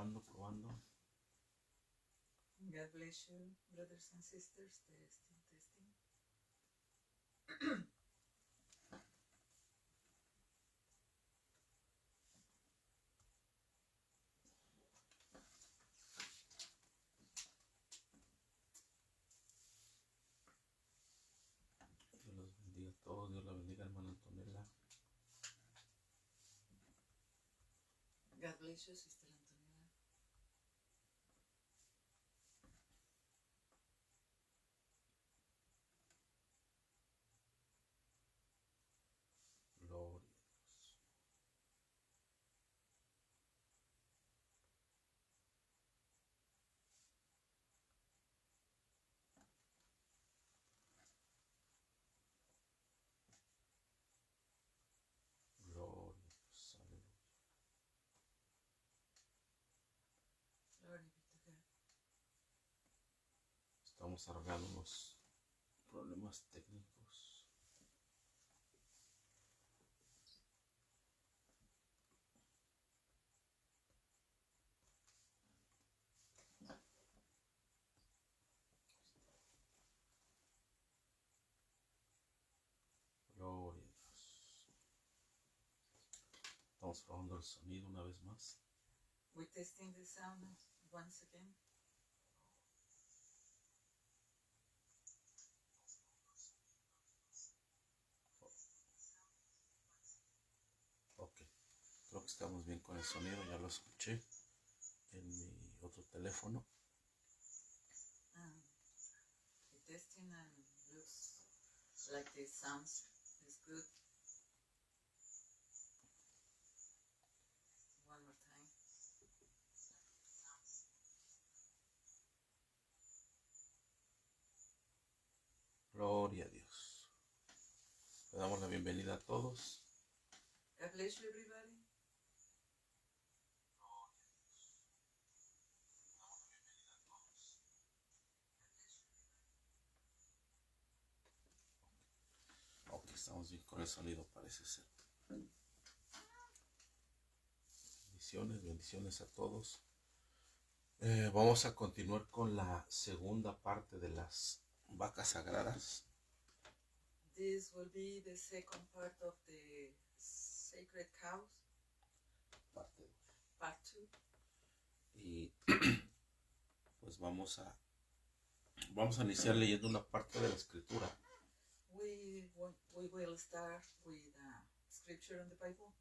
Probando, probando. God bless you, brothers and sisters. Testing, testing. Dios los bendiga a todos. Dios la bendiga, hermana Antonella. God bless you, Sister Antonella. Gloria a Dios. Gloria a Dios. Aleluya. Glory be to God. Estamos arreglando unos problemas técnicos. Gloria a Dios. Estamos probando el sonido una vez más. We're testing the sound once again. Ok. Creo que estamos bien con el sonido. Ya lo escuché en mi otro teléfono. The testing and looks like the sounds is good. One more time. Gloria a Dios. Le damos la bienvenida a todos. God bless you, everybody. Ok, estamos bien con el sonido, parece ser. Bendiciones, bendiciones a todos. Vamos a continuar con la segunda parte de las vacas sagradas. This will be the second part of the sacred cows, Parte 2. part 2. Y pues vamos a iniciar leyendo una parte de la escritura. We will start with scripture in the Bible.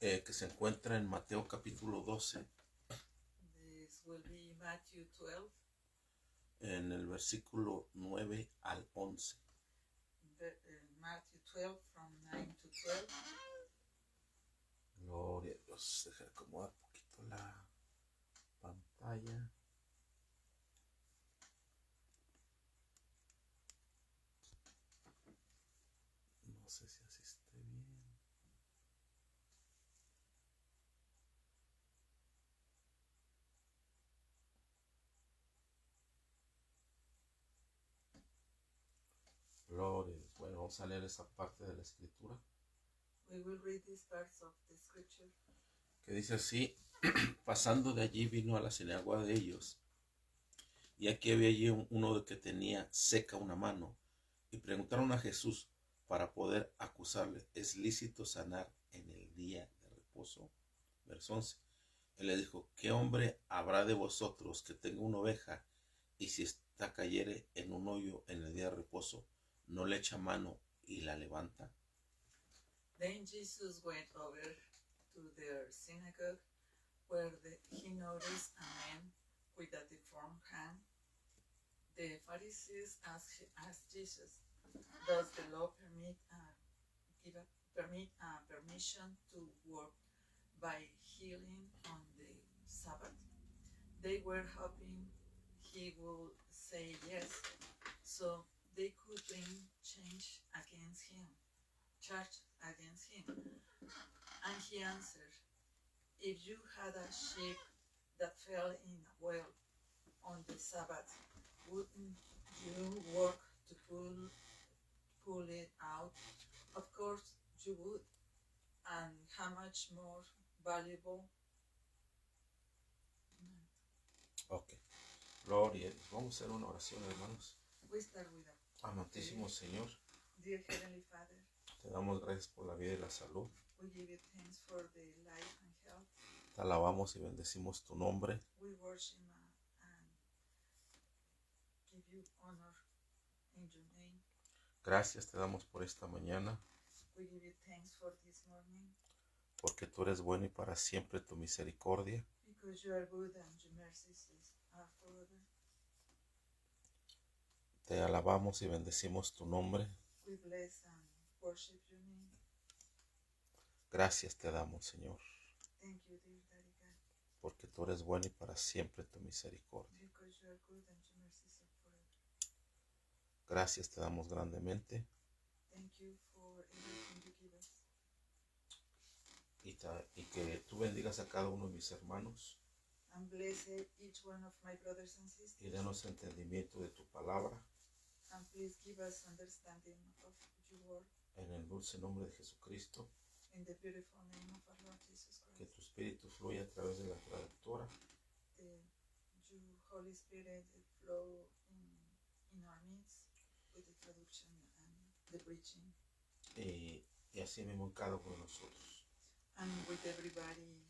Que se encuentra en Mateo capítulo 12. This will be Matthew 12. En el versículo 9 al 11. Matthew 12 from 9 to 12. Gloria a Dios. Deja de acomodar un poquito la pantalla. No sé si así esté bien. Gloria a Dios. Bueno, vamos a leer esa parte de la escritura. We will read these parts of the scripture. Que dice así: pasando de allí vino a la sinagoga de ellos, y aquí había allí uno que tenía seca una mano, y preguntaron a Jesús para poder acusarle: ¿es lícito sanar en el día de reposo? Verso 11. Él le dijo: ¿qué hombre habrá de vosotros que tenga una oveja, y si ésta cayere en un hoyo en el día de reposo, no le echa mano y la levanta? Then Jesus went over to their synagogue, where he noticed a man with a deformed hand. The Pharisees asked Jesus, "Does the law permit permission to work by healing on the Sabbath?" They were hoping he would say yes, so they could bring charge against him. And he answered, "If you had a sheep that fell in a well on the Sabbath, wouldn't you work to pull it out? Of course you would. And how much more valuable Ok. Gloria a Dios. Vamos a hacer una oración, hermanos. We start with a Amantísimo Señor, dear Heavenly Father. te damos gracias por la vida y la salud. We give you thanks for the life and health. Te alabamos y bendecimos tu nombre. We worship and give you honor in your name. Gracias te damos por esta mañana, We give you thanks for this morning porque tú eres bueno y para siempre tu misericordia. because you are good and your mercies are forever. Te alabamos y bendecimos tu nombre. We bless and worship your name. Gracias te damos, Señor, Thank you, dear Daddy God, porque tú eres bueno y para siempre tu misericordia. because you are good and your mercies are forever. Gracias te damos grandemente Thank you for everything you give us. y que tú bendigas a cada uno de mis hermanos And bless each one of my brothers and sisters. y danos entendimiento de tu palabra And please give us understanding of your word en el dulce nombre de Jesucristo. in the beautiful name of our Lord Jesus Que Christ. tu espíritu fluya a través de la traductora Your Holy Spirit flow in our midst with the traduction and the preaching, y así mismo en cada uno de nosotros. and with everybody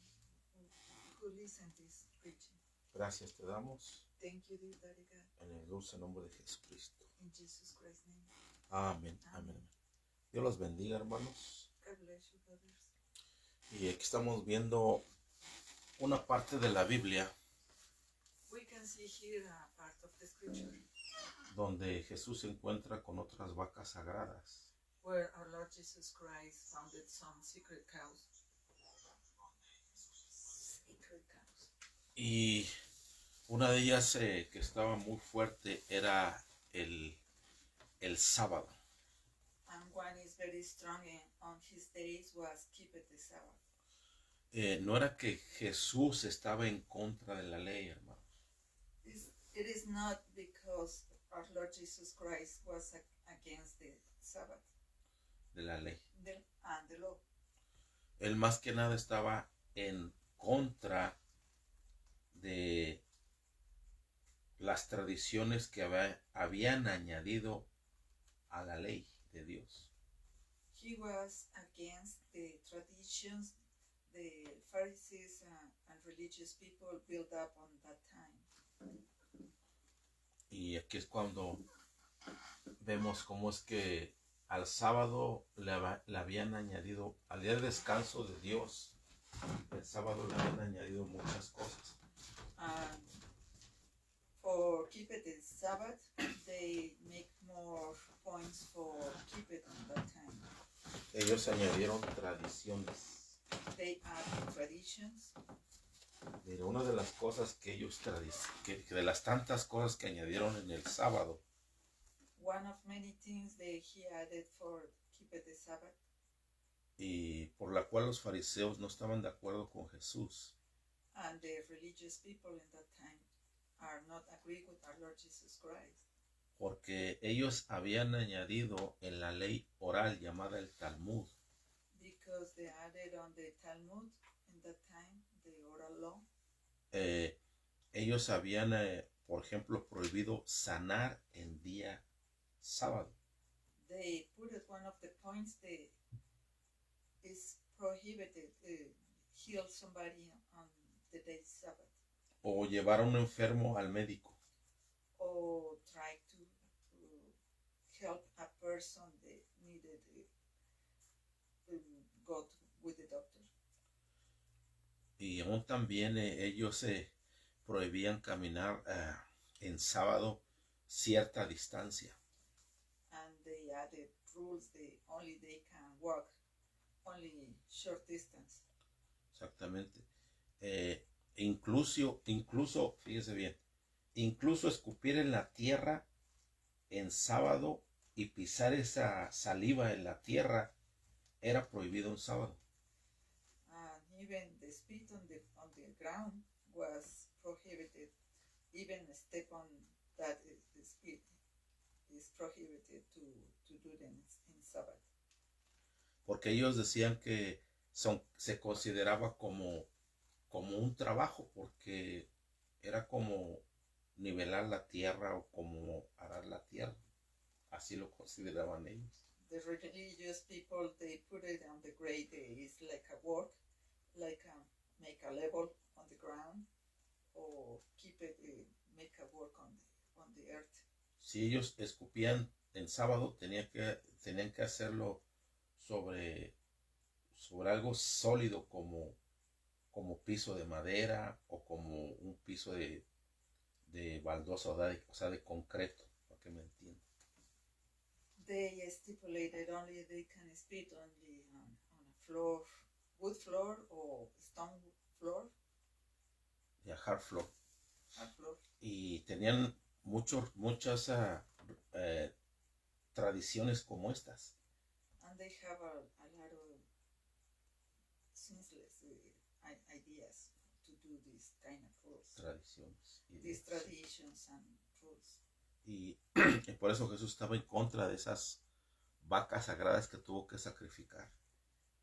who listen this preaching. Gracias te damos Thank you, dear Daddy God, en el dulce nombre de Jesucristo. in Jesus Christ's name. Amén, amén. Dios los bendiga, hermanos. God bless you, brothers. Y aquí estamos viendo una parte de la Biblia We can see here a part of the scripture donde Jesús se encuentra con otras vacas sagradas. where our Lord Jesus Christ founded some secret cows. Secret cows. Y una de ellas que estaba muy fuerte era el sábado. And one is very strong on his days was keep it the Sabbath. No era que Jesús estaba en contra de la ley, hermano. It is not because our Lord Jesus Christ was against the Sabbath De la ley. and the law. Él más que nada estaba en contra de las tradiciones que habían añadido a la ley de Dios. He was against the traditions the Pharisees and religious people built up on that time. Y aquí es cuando vemos cómo es que al sábado le habían añadido, al día de descanso de Dios, el sábado le habían añadido muchas cosas. And for keep it the Sabbath, they make more points for keep it on that time. Ellos añadieron tradiciones. They add traditions. Mira, una de las cosas que ellos de las tantas cosas que añadieron en el sábado, One of many things that he added for keep it the Sabbath, y por la cual los fariseos no estaban de acuerdo con Jesús, and the religious people in that time are not agree with our Lord Jesus Christ, porque ellos habían añadido en la ley oral llamada el Talmud, because they added on the Talmud in that time, the oral law. ellos habían, por ejemplo, prohibido sanar en día sábado. They put it one of the points that is prohibited heal somebody on the day Sabbath, O llevar a un enfermo al médico. or try to help a person that needed go with the doctor. Y aún también ellos prohibían caminar en sábado cierta distancia. And they added rules that only they can walk only short distance. Exactamente. Incluso, fíjese bien, incluso escupir en la tierra en sábado y pisar esa saliva en la tierra era prohibido en sábado. And even the spit on the ground was prohibited. Even step on that the spit is prohibited to do them in Sabbath. Porque ellos decían que se consideraba como un trabajo, porque era como nivelar la tierra o como arar la tierra. Así lo consideraban ellos. The religious people, they put it on the grave. It's like a work, like make a level on the ground, or keep it, make a work on the earth. Si ellos escupían en sábado, tenían que hacerlo sobre algo sólido como piso de madera o como un piso de baldosa, o sea, de concreto, para que me entiendan. They stipulated only they can spit only on a floor, wood floor or stone floor. Yeah, hard floor. Hard floor. Y tenían muchas tradiciones como estas. And they have a lot of senseless ideas to do this kind of rules. Tradiciones. These traditions and rules. Y por eso Jesús estaba en contra de esas vacas sagradas que tuvo que sacrificar.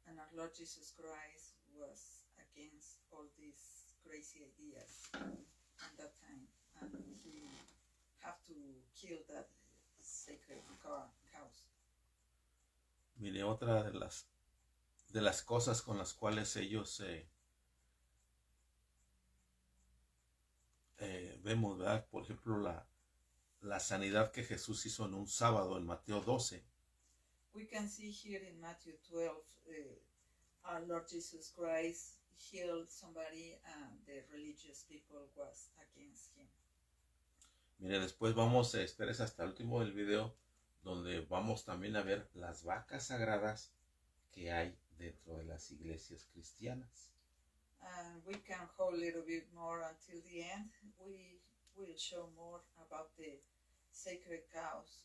And our Lord Jesus Christ was against all these crazy ideas at that time. And he had to kill that sacred cows. Mire, otra de las cosas con las cuales ellos vemos, ¿verdad? Por ejemplo, la sanidad que Jesús hizo en un sábado en Mateo 12. We can see here in Matthew 12, our Lord Jesus Christ healed somebody and the religious people was against him. Mire, después vamos a esperar hasta el último del video, donde vamos también a ver las vacas sagradas que hay dentro de las iglesias cristianas. And we can hold a little bit more until the end. We will show more about the sacred cows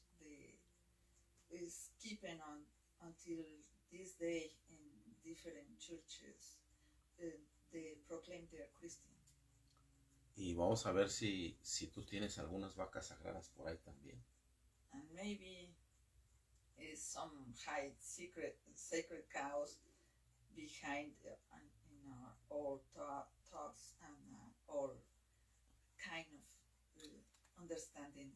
is keeping on until this day in different churches. They proclaim they are Christian. Y vamos a ver si tú tienes algunas vacas sagradas por ahí también. And maybe some hide sacred cows behind in our old thoughts and all kind of understanding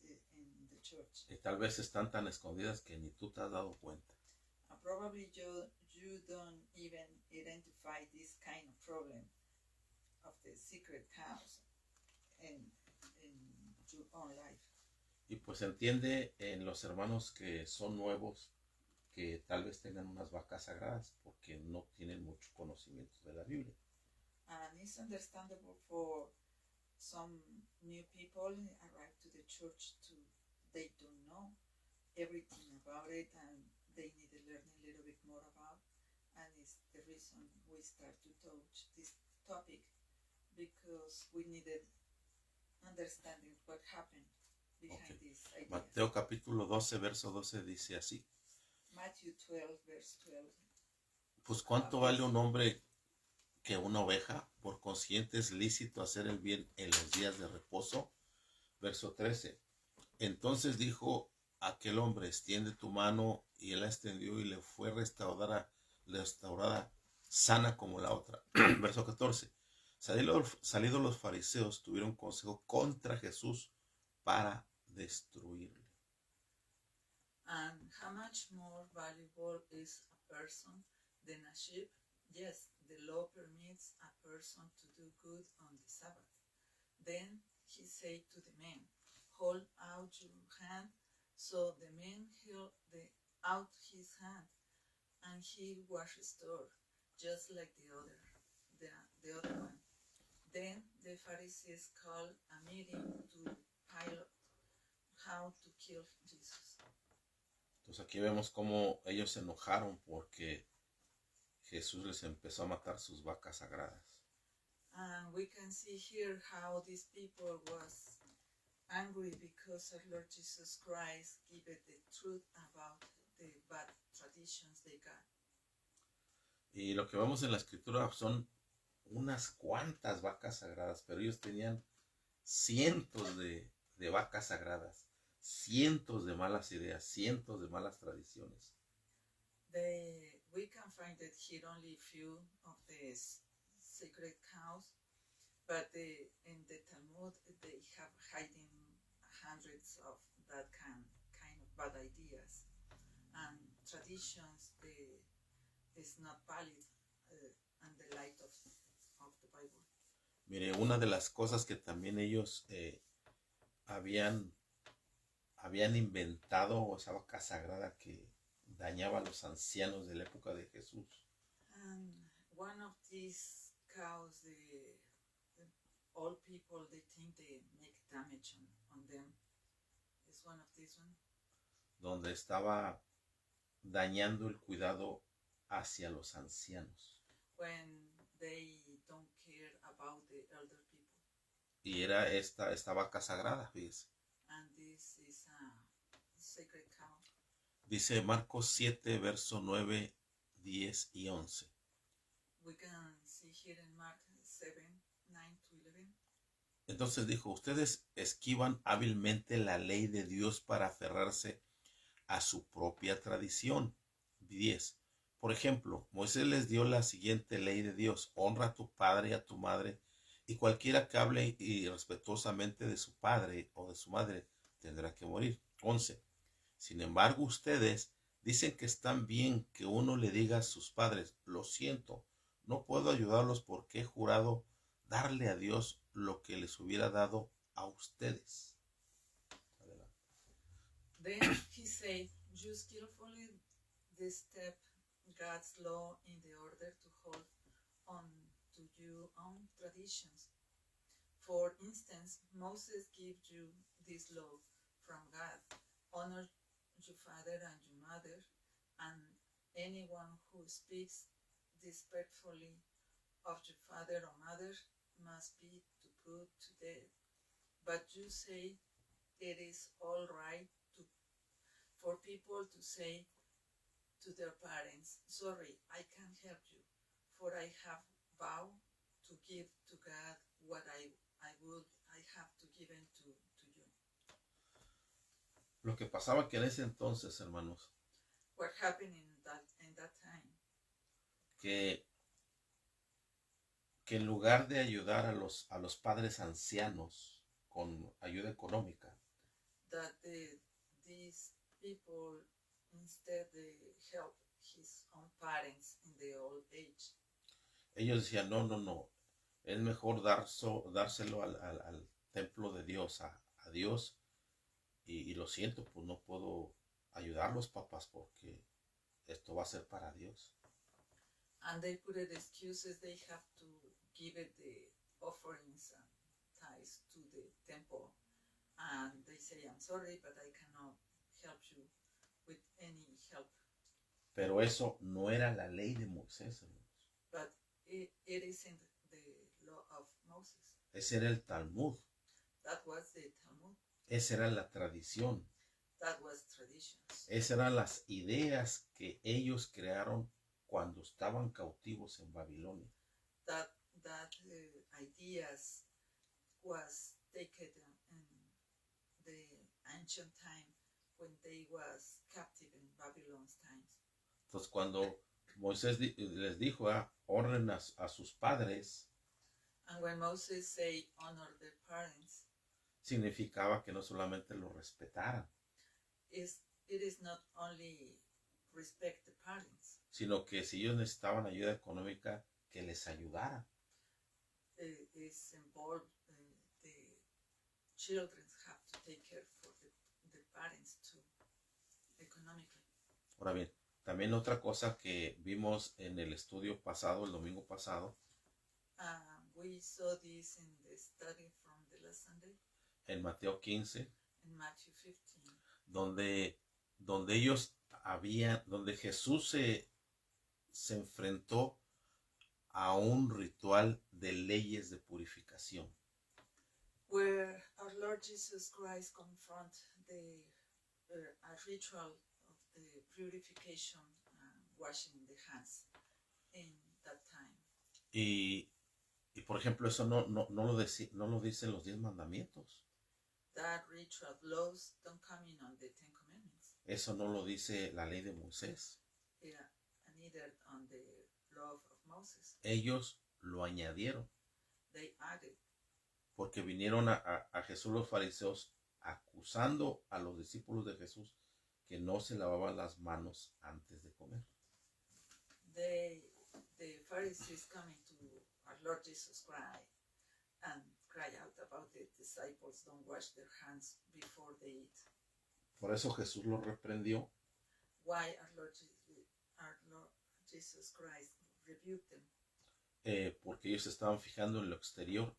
in the church. Y tal vez están tan escondidas que ni tú te has dado cuenta. Probably you don't even identify this kind of problem of the secret cows in your own life. Y pues entiende en los hermanos que son nuevos que tal vez tengan unas vacas sagradas porque no tienen mucho conocimiento de la Biblia. And it's understandable for some new people arrive to the church they don't know everything about it and they need to learn a little bit more about, and it's the reason we start to touch this topic because we needed understanding what happened behind this idea. Mateo capítulo 12, verso 12 dice así. Matthew 12, verse 12. Pues cuánto vale un hombre que una oveja, por consiguiente es lícito hacer el bien en los días de reposo. Verso 13. Entonces dijo aquel hombre, extiende tu mano, y él la extendió y le fue restaurada sana como la otra. Verso 14. Salidos los fariseos tuvieron consejo contra Jesús para destruirle. And how much more valuable is a person than a sheep? Yes, the law permits a person to do good on the Sabbath. Then he said to the men, hold out your hand. So the man held out his hand, and he was restored, just like the other one. Then the Pharisees called a meeting to Pilate how to kill Jesus. Entonces aquí vemos cómo ellos se enojaron porque Jesús les empezó a matar sus vacas sagradas. And we can see here how these people was angry because our Lord Jesus Christ gave the truth about the bad traditions they got. Y lo que vemos en la escritura son unas cuantas vacas sagradas, pero ellos tenían cientos de vacas sagradas, cientos de malas ideas, cientos de malas tradiciones. We can find that here only few of the sacred cows, But in the Talmud, they have hiding hundreds of that kind of bad ideas and traditions. Is not valid in the light of the Bible. Mire, una de las cosas que también ellos habían inventado, o esa vaca sagrada que dañaba a los ancianos de la época de Jesús. And one of these cows, the old people, they think they make damage on them. Is one of these one. Donde estaba dañando el cuidado hacia los ancianos. When they don't care about the elder people. Y era esta vaca sagrada, fíjese. And this is a sacred cow. Dice Marcos 7, verso 9, 10 y 11. We can see here in Mark 7, 9 to 11. Entonces dijo, ustedes esquivan hábilmente la ley de Dios para aferrarse a su propia tradición. 10. Por ejemplo, Moisés les dio la siguiente ley de Dios: honra a tu padre y a tu madre, y cualquiera que hable irrespetuosamente de su padre o de su madre tendrá que morir. 11. Sin embargo, ustedes dicen que están bien que uno le diga a sus padres, lo siento, no puedo ayudarlos porque he jurado darle a Dios lo que les hubiera dado a ustedes. Adelante. Then he said, you skillfully step God's law in the order to hold on to your own traditions. For instance, Moses gives you this law from God: honor your father and your mother, and anyone who speaks despitefully of your father or mother must be put to death. But you say it is all right for people to say to their parents, sorry, I can't help you, for I have vowed to give to God what I have to give to you. Lo que pasaba que en ese entonces, hermanos, What happened in that time? Que en lugar de ayudar a los padres ancianos con ayuda económica, That these people instead they help his own parents in the old age. ellos decían, no, es mejor dárselo al templo de Dios, a Dios, y lo siento, pues no puedo ayudarlos, papás, porque esto va a ser para Dios. And they put it excuses, they have to give it the offerings and tithes to the temple. And they say, I'm sorry, but I cannot help you with any help. Pero eso no era la ley de Moisés, hermanos. But it isn't the law of Moses. Ese era el Talmud. That was the Talmud. Esa era la tradición. That was traditions. Esas eran las ideas que ellos crearon cuando estaban cautivos en Babilonia. That ideas was taken in the ancient time when they was captive in Babylon's times. Entonces cuando Moisés les dijo, honren a sus padres, And when Moses say honor their parents, significaba que no solamente los respetaran, it is not only respect the parents. Sino que si ellos necesitaban ayuda económica, que les ayudara. It's involved the children have to take care for the parents too, economically. Ahora bien, también otra cosa que vimos en el estudio pasado, el domingo pasado, We saw this in the study from the last Sunday. En Mateo 15. In Matthew 15. Donde Jesús se enfrentó a un ritual de leyes de purificación. Where our Lord Jesus Christ confront a ritual of the purification and washing the hands in that time. Y por ejemplo, eso no lo dicen los 10 mandamientos. That ritual laws don't come in on the 10 Commandments. Eso no lo dice la ley de Moisés. Yeah, neither on the law of Moses. Ellos lo añadieron. They added. porque vinieron a Jesús los fariseos acusando a los discípulos de Jesús que no se lavaban las manos antes de comer. The Pharisees coming to our Lord Jesus Christ and cry out about the disciples don't wash their hands before they eat. Por eso Jesús los reprendió. Why our Lord Jesus Christ rebuked them? Porque ellos se estaban fijando en lo exterior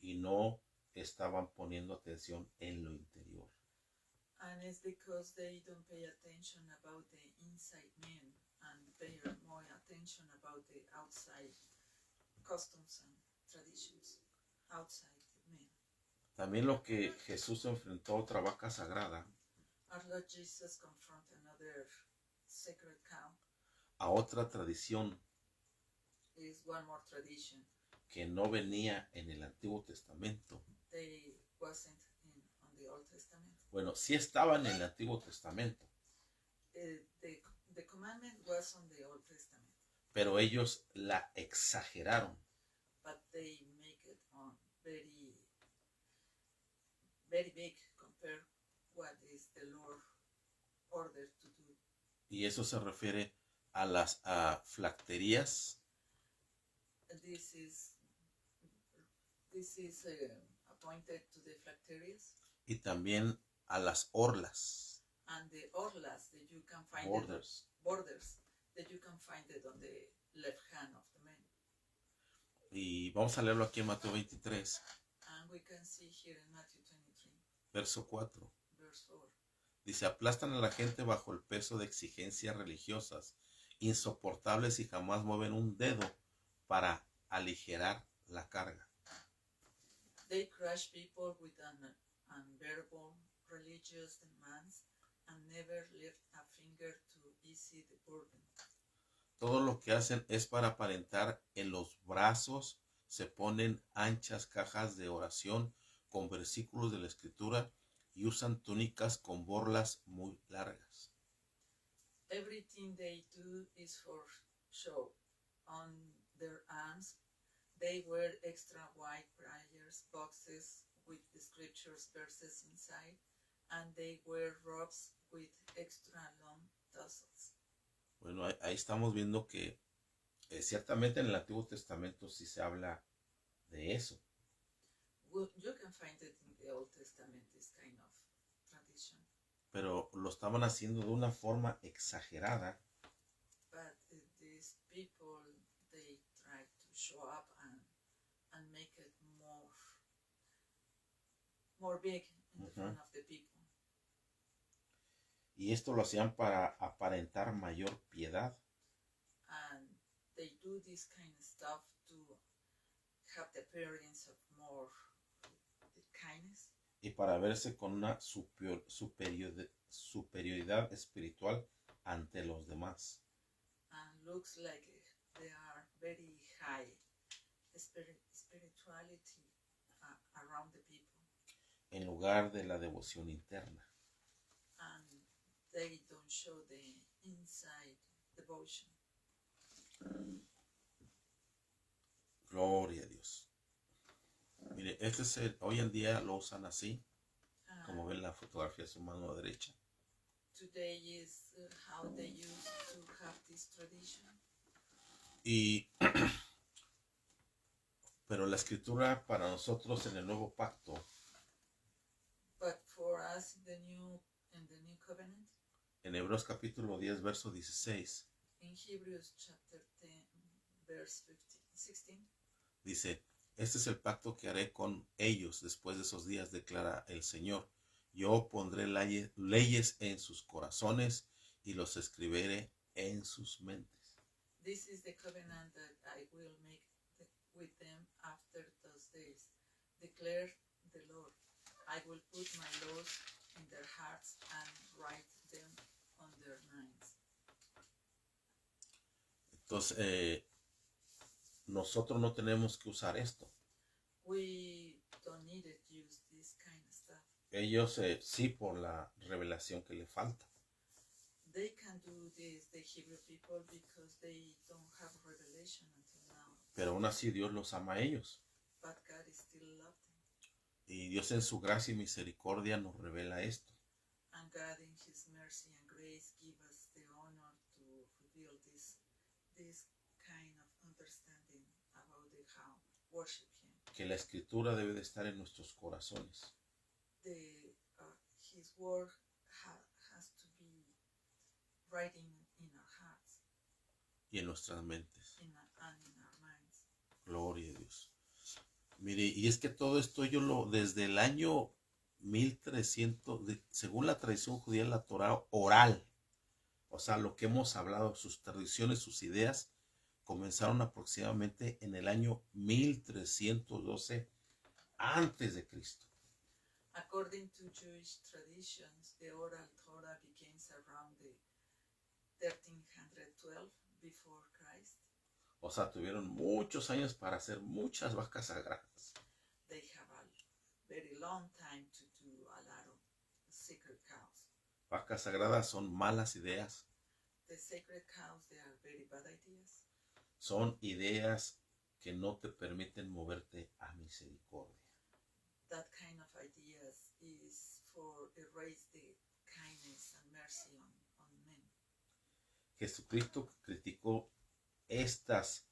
y no estaban poniendo atención en lo interior. And it's because they don't pay attention about the inside men and pay more attention about the outside customs and traditions outside men. También lo que Jesús enfrentó a otra vaca sagrada, Our Lord Jesus confronted another sacred cow. A otra tradición Is one more tradition. Que no venía en el Antiguo Testamento. They wasn't on the Old Testament. Bueno, sí estaba en el Antiguo Testamento. The commandment was on the Old Testament. Pero ellos la exageraron. But they make it on very, very big compared what is the Lord ordered to do. Y eso se refiere a las flacterías. This is appointed to the flacterias. Y también a las orlas. And the orlas that you can find borders that you can find it on the left hand of the man. Y vamos a leerlo aquí en Mateo 23. And we can see here in Matthew 23. Verso 4. Verse 4. Dice, aplastan a la gente bajo el peso de exigencias religiosas insoportables y jamás mueven un dedo para aligerar la carga. They crush people with unbearable religious demands and never lift a finger to ease the burden. Todo lo que hacen es para aparentar. En los brazos se ponen anchas cajas de oración con versículos de la Escritura y usan túnicas con borlas muy largas. Everything they do is for show. On their arms, they wear extra wide prayers boxes with the scriptures verses inside, and they wear robes with extra long tassels. Bueno, ahí estamos viendo que ciertamente en el Antiguo Testamento sí se habla de eso. Well, you can find it in the Old Testament, this kind of tradition. Pero lo estaban haciendo de una forma exagerada. But these people, they try to show up and make it more big in the front of the people. Y esto lo hacían para aparentar mayor piedad. And they do this kind of stuff to have the appearance of more kindness. Y para verse con una superioridad espiritual ante los demás. And looks like they are very high spirituality around the people. En lugar de la devoción interna. And they don't show the inside devotion. Gloria a Dios. Mire, hoy en día lo usan así, como ven la fotografía de su mano derecha. Today is how they used to have this tradition. Pero la Escritura para nosotros en el Nuevo Pacto, but for us in the New Covenant, en Hebreos capítulo 10, verso 16, in Hebrews chapter 10, verse 16, dice, este es el pacto que haré con ellos después de esos días, declara el Señor. Yo pondré leyes en sus corazones y los escribiré en sus mentes. This is the covenant that I will make with them after those days, declared the Lord. I will put my laws in their hearts and write them on their minds. Entonces, nosotros no tenemos que usar esto. We don't need to use this kind of stuff. Ellos sí, por la revelación que le falta. They can do this, the Hebrew people, because they don't have revelation until now. Pero aún así Dios los ama a ellos. But God is still love them. Y Dios en su gracia y misericordia nos revela esto. And God in His mercy and grace give us the honor to reveal this kind of understanding about how worship Him. Que la escritura debe de estar en nuestros corazones. His word has to be writing in our hearts. Y en nuestras mentes. And in our minds. Gloria a Dios. Mire, y es que todo esto desde el año 1300, según la tradición judía, la Torá oral, o sea, lo que hemos hablado, sus tradiciones, sus ideas, comenzaron aproximadamente en el año 1312 antes de Cristo. According to Jewish traditions, the oral Torah begins around the 1312 before Christ. O sea, tuvieron muchos años para hacer muchas vacas sagradas. They have a very long time to do a lot of sacred cows. Vacas sagradas son malas ideas. The sacred cows, they are very bad ideas. Son ideas que no te permiten moverte a misericordia. That kind of ideas is for erase the kindness and mercy on men. Jesucristo criticó estas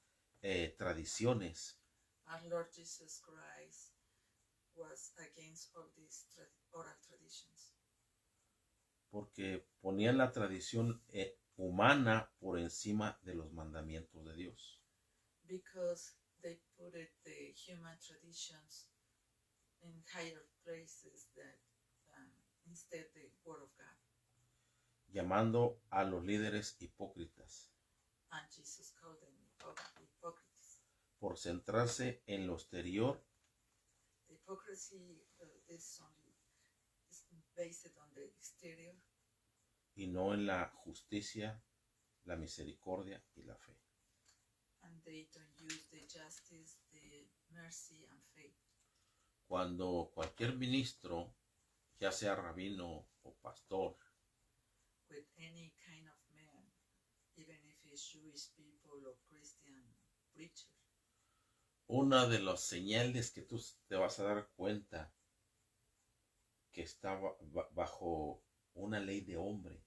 tradiciones. Our Lord Jesus Christ was against all these oral traditions. Porque ponían la tradición humana por encima de los mandamientos de Dios. Because they put the human traditions in higher places than instead the word of God. Llamando a los líderes hipócritas. And Jesus called them hypocrites. Por centrarse en lo exterior. The hypocrisy is based on the exterior. Y no en la justicia, la misericordia y la fe. And they don't use the justice, the mercy and faith. Cuando cualquier ministro, ya sea rabino o pastor, with any kind of man, even if it's Jewish people or Christian preacher, una de las señales que tú te vas a dar cuenta que está bajo una ley de hombre.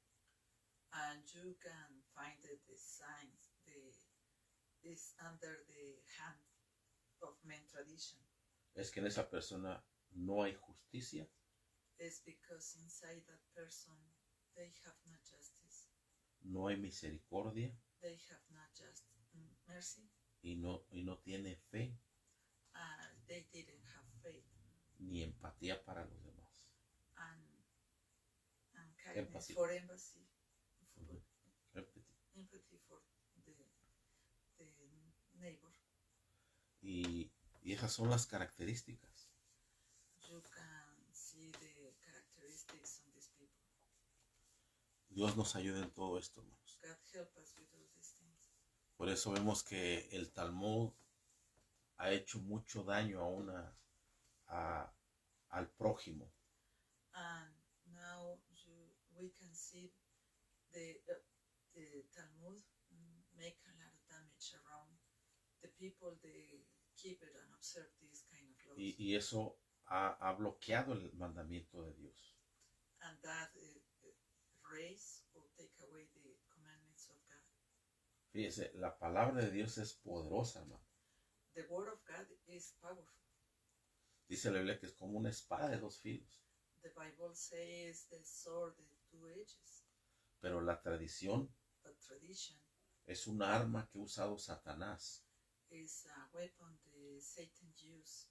And you can find the signs, is under the hand of men tradition. Es que en esa persona no hay justicia. It's because inside that person they have no justice. No hay misericordia. They have no just mercy. Y no tiene fe. They didn't have faith. Ni empatía para los demás. And kindness for empathy. Empathy for the neighbor. Y esas son las características. You can see the characteristics on these people. Dios nos ayuda en todo esto, hermanos. God help us with all these things. Por eso vemos que el Talmud ha hecho mucho daño al prójimo. And now we can see the Talmud make a lot of damage around the people. They keep it and observe these kind of laws. Y eso ha bloqueado el mandamiento de Dios. And that erase or take away the commandments of God. Fíjese, la palabra de Dios es poderosa, hermano. The word of God is powerful. Dice la Biblia que es como una espada de dos filos. The Bible says the sword of two edges. Pero la tradición But tradition es un arma que ha usado Satanás is a weapon that Satan used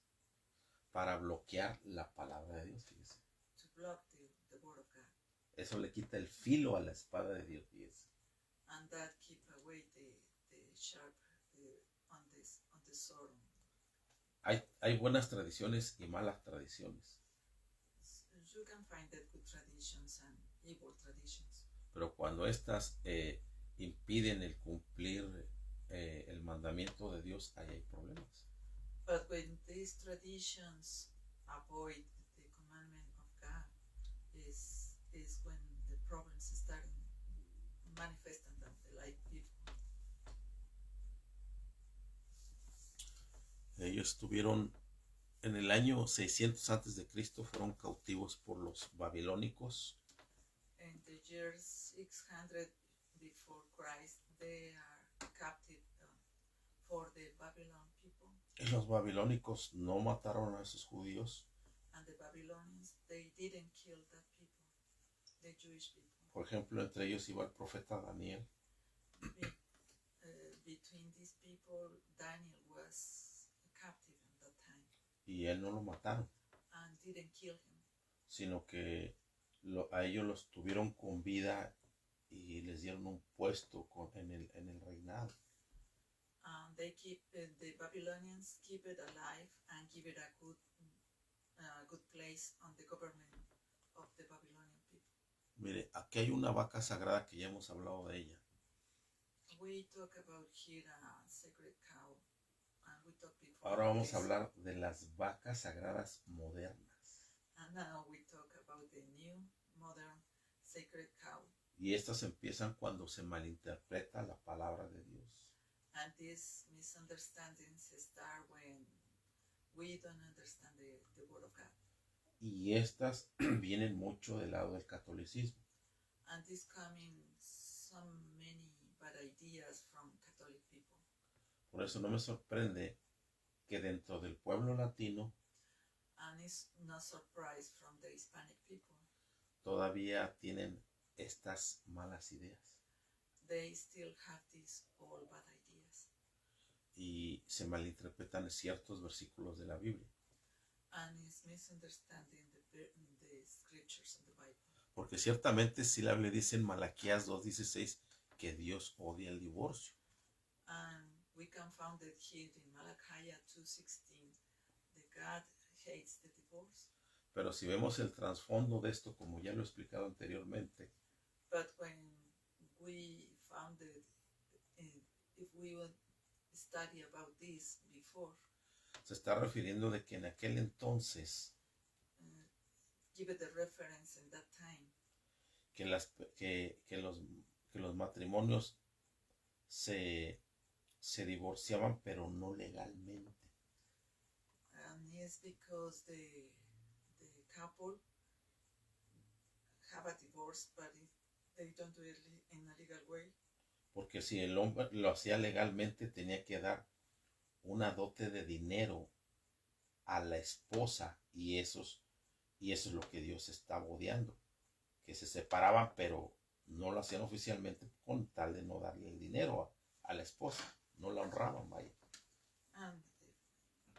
para bloquear la palabra de Dios. Fíjese. to block the word of God. Eso le quita el filo a la espada de Dios. Fíjese. And that keep away the sharp on the sword. Hay buenas tradiciones y malas tradiciones. You can find that good traditions and evil traditions. Pero cuando estas impiden el cumplir el mandamiento de Dios, ahí hay problemas. But when these traditions avoid the commandment of God, is when the problems start manifesting them like people. Ellos tuvieron en el año 600 antes de Cristo fueron cautivos por los babilónicos. In the year 600 before Christ, they are captive for the Babylon people. Y los babilónicos no mataron a esos judíos. And the Babylonians, they didn't kill that people, the Jewish people. Por ejemplo, entre ellos iba el profeta Daniel. Between these people, Daniel was captive at that time. Y él no lo mataron, and didn't kill him. Sino que a ellos los tuvieron con vida y les dieron un puesto en el reinado. They keep the Babylonians keep it alive and give it a good place on the government of the Babylonian people. Mire, aquí hay una vaca sagrada que ya hemos hablado de ella. We talk about here a sacred cow, and we talk before. Ahora vamos a hablar de las vacas sagradas modernas. And now we talk about the new modern sacred cow. Y estas empiezan cuando se malinterpreta la palabra de Dios. And these misunderstandings start when we don't understand the word of God. Y estas vienen mucho del lado del catolicismo. And this coming so many bad ideas from Catholic people. Por eso no me sorprende que dentro del pueblo latino And it's no surprise from the Hispanic people. Todavía tienen estas malas ideas. They still have these all bad ideas. Y se malinterpretan ciertos versículos de la Biblia. And it's misunderstanding the scriptures of the Bible. Porque ciertamente si la Biblia dice en Malaquías 2:16 que Dios odia el divorcio. And we can find it here in Malachi 2:16 that God hates the divorce. Pero si vemos el trasfondo de esto, como ya lo he explicado anteriormente, But when we found it, if we would study about this before, se está refiriendo de que en aquel entonces give it a reference in that time, que los matrimonios se divorciaban, pero no legalmente. and it's because the couple have a divorce, but they don't do it in a legal way. Porque si el hombre lo hacía legalmente, tenía que dar una dote de dinero a la esposa, y eso es lo que Dios estaba odiando, que se separaban, pero no lo hacían oficialmente con tal de no darle el dinero a la esposa, no la honraban, vaya. And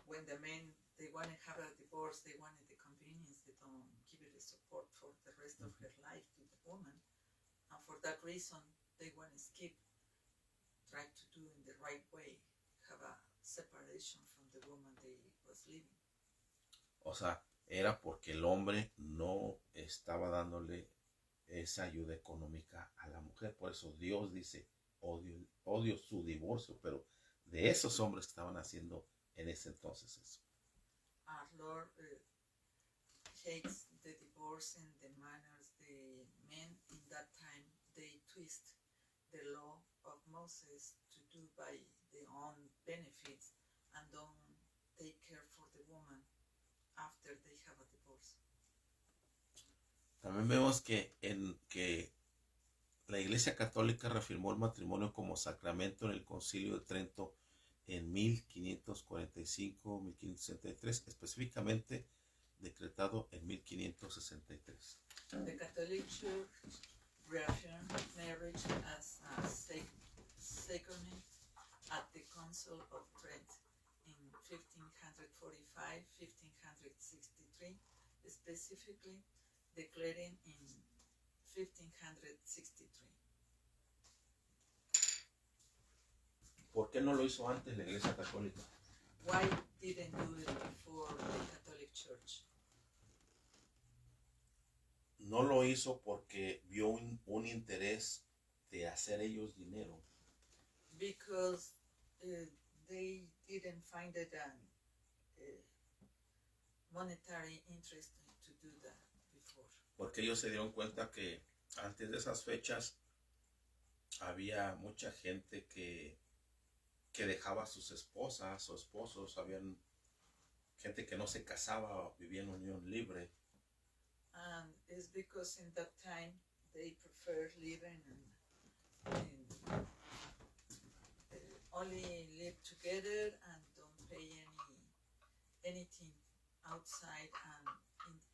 when the men, they want to have a divorce, they wanted the convenience, they don't give it a support for the rest of her life to the woman, and for that reason they want to skip, try to do in the right way, have a separation from the woman they was living. O sea, era porque el hombre no estaba dándole esa ayuda económica a la mujer. Por eso Dios dice, odio su divorcio, pero de esos hombres que estaban haciendo en ese entonces eso. Our Lord hates the divorce and the manners the men in that time, they twist the law of Moses to do by their own benefits and don't take care for the woman after they have a divorce. También vemos que la Iglesia Católica reafirmó el matrimonio como sacramento en el Concilio de Trento en 1545-1563, específicamente decretado en 1563. The Catholic Church reaffirmed marriage as a sacrament at the Council of Trent in 1545-1563, specifically declaring in 1563. ¿Por qué no lo hizo antes la Iglesia Católica? Why didn't do it before the Catholic Church? No lo hizo porque vio un interés de hacer ellos dinero. Because they didn't find it an monetary interest to do that before. Porque ellos se dieron cuenta que antes de esas fechas había mucha gente que dejaba a sus esposas o esposos, gente que no se casaba vivía en unión libre. And it's because in that time they prefer living and only live together and don't pay anything outside, and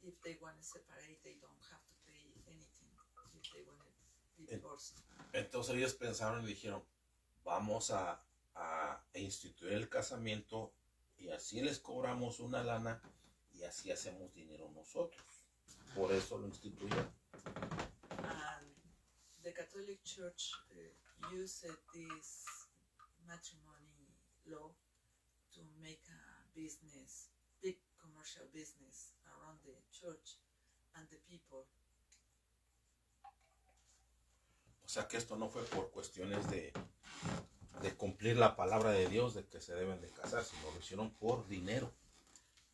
if they want to separate they don't have to pay anything if they want to be divorced. Entonces ellos pensaron y dijeron, vamos a instituir el casamiento y así les cobramos una lana y así hacemos dinero nosotros. Por eso lo instituyeron. And the Catholic Church used this matrimony law to make a business, big commercial business around the church and the people. O sea que esto no fue por cuestiones de cumplir la palabra de Dios de que se deben de casar, sino lo hicieron por dinero.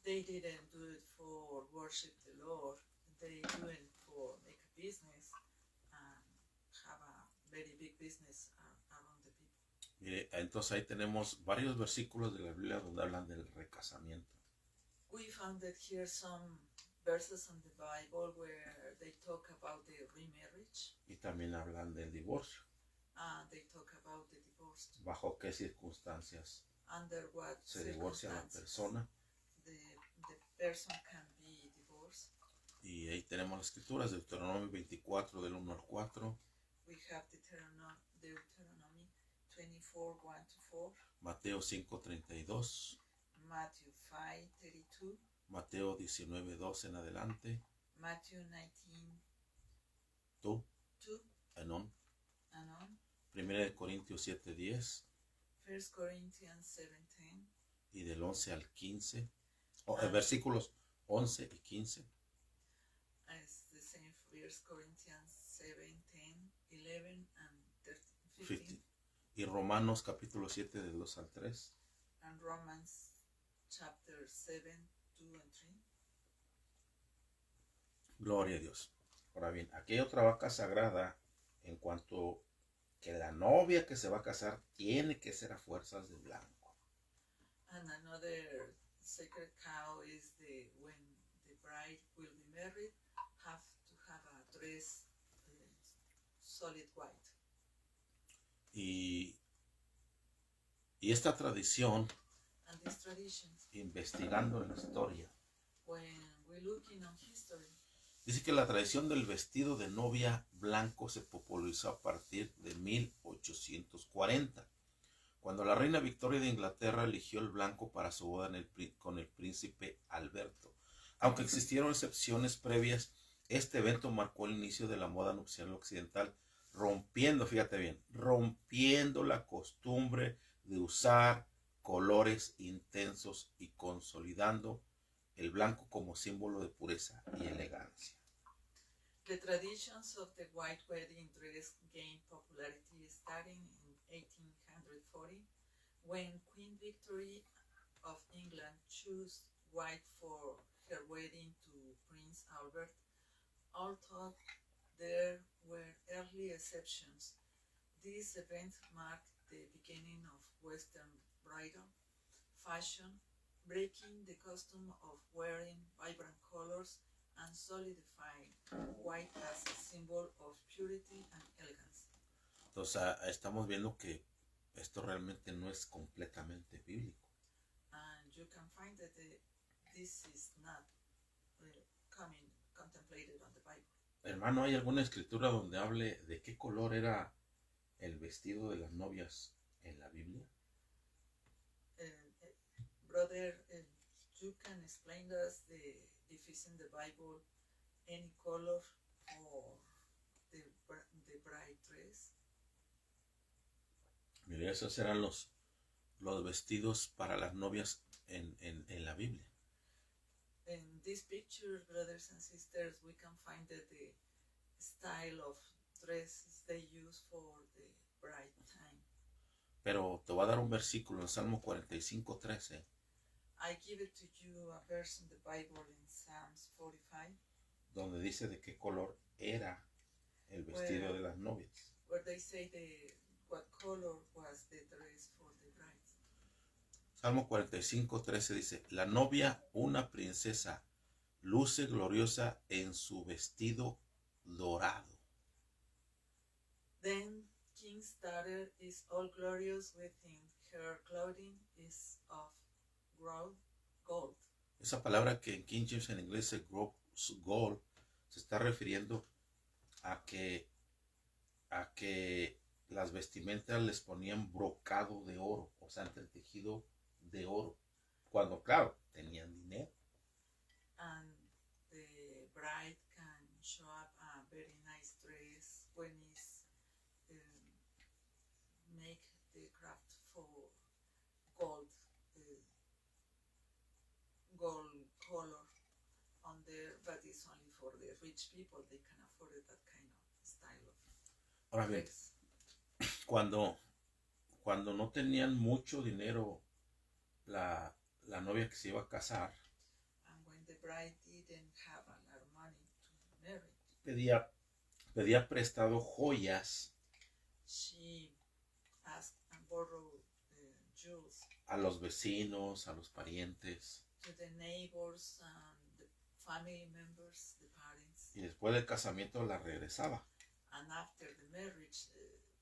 They didn't do it for worship the Lord. They do it for make a business and have a very big business around the people. Mire, entonces ahí tenemos varios versículos de la Biblia donde hablan del recasamiento. We found that here some verses in the Bible where they talk about the remarriage. Y también hablan del divorcio. They talk about the divorce. ¿Bajo qué circunstancias Under what se divorcia la persona? the person can be divorced. Y ahí tenemos las escrituras de Deuteronomio 24 del 1 al 4. We have Deuteronomy 24, 1 to 4. Mateo 5:32. Matthew 5:32. Mateo 19:2 en adelante. Matthew 19, Tú, 2 Enón. and on. 1 Corintios 7:10. 1 Corinthians 7:10. Y del 11 al 15. Versículos 11 y 15. It's the same 1 Corinthians 7:10, 11 and 15. Y Romanos capítulo 7 del 2 al 3. And Romans chapter 7, 2 and 3. Gloria a Dios. Ahora bien, aquí hay otra vaca sagrada en cuanto que la novia que se va a casar tiene que ser a fuerzas de blanco. And another sacred cow is when the bride will be married, have to have a dress solid white. Y esta tradición, And these traditions, investigando en la historia, when we're looking on history, dice que la tradición del vestido de novia blanco se popularizó a partir de 1840, cuando la reina Victoria de Inglaterra eligió el blanco para su boda con el príncipe Alberto. Aunque existieron excepciones previas, este evento marcó el inicio de la moda nupcial occidental, rompiendo, fíjate bien, rompiendo la costumbre de usar colores intensos y consolidando el blanco como símbolo de pureza y elegancia. the traditions of the white wedding dress gained popularity starting in 1840, when Queen Victoria of England chose white for her wedding to Prince Albert. Although there were early exceptions, this event marked the beginning of Western bridal fashion, breaking the custom of wearing vibrant colors and solidifying white as a symbol of purity and elegance. Entonces estamos viendo que esto realmente no es completamente bíblico. And you can find that this is not contemplated on the Bible. Hermano, ¿hay alguna escritura donde hable de qué color era el vestido de las novias en la Biblia? Brother, you can explain us if it's in the Bible any color for the bride dress? Mire, esos eran los vestidos para las novias en la Biblia. In this picture, brothers and sisters, we can find that the style of dresses they use for the bride time. Pero te voy a dar un versículo en Salmo 45:13. I give it to you a verse in the Bible in Psalms 45, donde dice de qué color era el vestido de las novias. where they say what color was the dress for the bride. Salmo 45:13 dice, la novia, una princesa, luce gloriosa en su vestido dorado. Then king's daughter is all glorious within her clothing is of gold. Esa palabra que en King James en inglés es gold, se está refiriendo a que las vestimentas les ponían brocado de oro, o sea, entretejido de oro, cuando claro, tenían dinero. And the bride can show up a very nice dress when it's make the craft for gold color on there, but it's only for the rich people. They can afford that kind of style of Ahora bien, dress. cuando no tenían mucho dinero la novia que se iba a casar, And when the bride didn't have a lot of money to marry, pedía prestado joyas she asked and borrowed jewels a los vecinos, a los parientes, to the neighbors and the family members, the parents. y después del casamiento la regresaba. And after the marriage,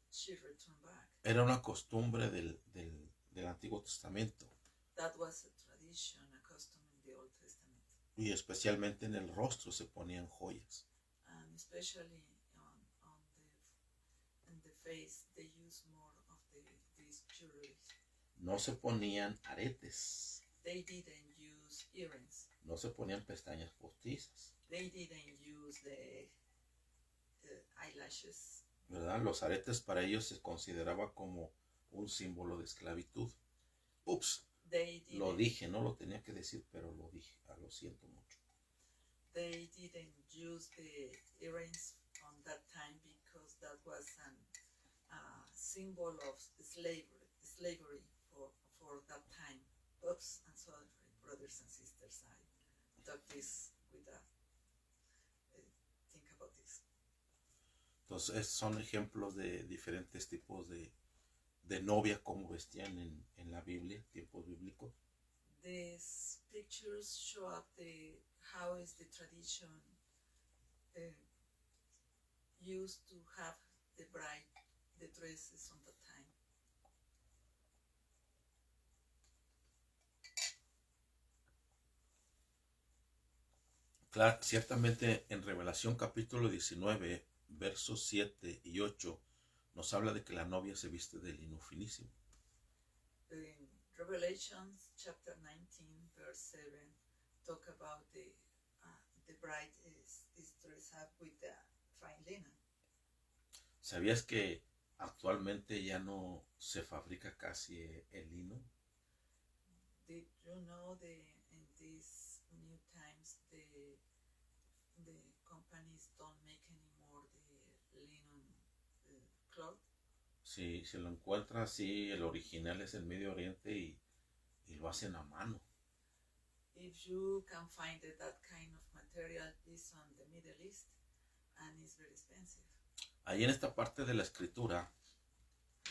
she returned back. Era una costumbre del Antiguo Testamento. That was a tradition, a custom in the Old Testament. Y especialmente en el rostro se ponían joyas. And especially in the face, they use more of these jewelry. No se ponían aretes. They didn't use earrings. No se ponían pestañas postizas. They didn't use the eyelashes. ¿Verdad? Los aretes para ellos se consideraba como un símbolo de esclavitud. Ups, lo dije, no lo tenía que decir, pero lo dije. Lo siento mucho. They didn't use the earrings on that time because that was a symbol of slavery for that time. Oops, I'm sorry, brothers and sisters. I talk this with think about this. Entonces, son ejemplos de diferentes tipos de novia como vestían en la Biblia, tiempos bíblicos. These pictures show up how is the tradition used to have the bride, the dresses on the time. Claro, ciertamente en Revelación capítulo 19, versos 7 y 8, nos habla de que la novia se viste de lino finísimo. In Revelation chapter 19, verse 7, talk about the bride is dressed up with the fine linen. ¿Sabías que actualmente ya no se fabrica casi el lino? Did you know in these new times the companies don't make anymore the linen cloth? Sí, se lo encuentra así, el original es el Medio Oriente y lo hacen a mano. If you can find that kind of material is on the Middle East and it's very expensive. Ahí en esta parte de la escritura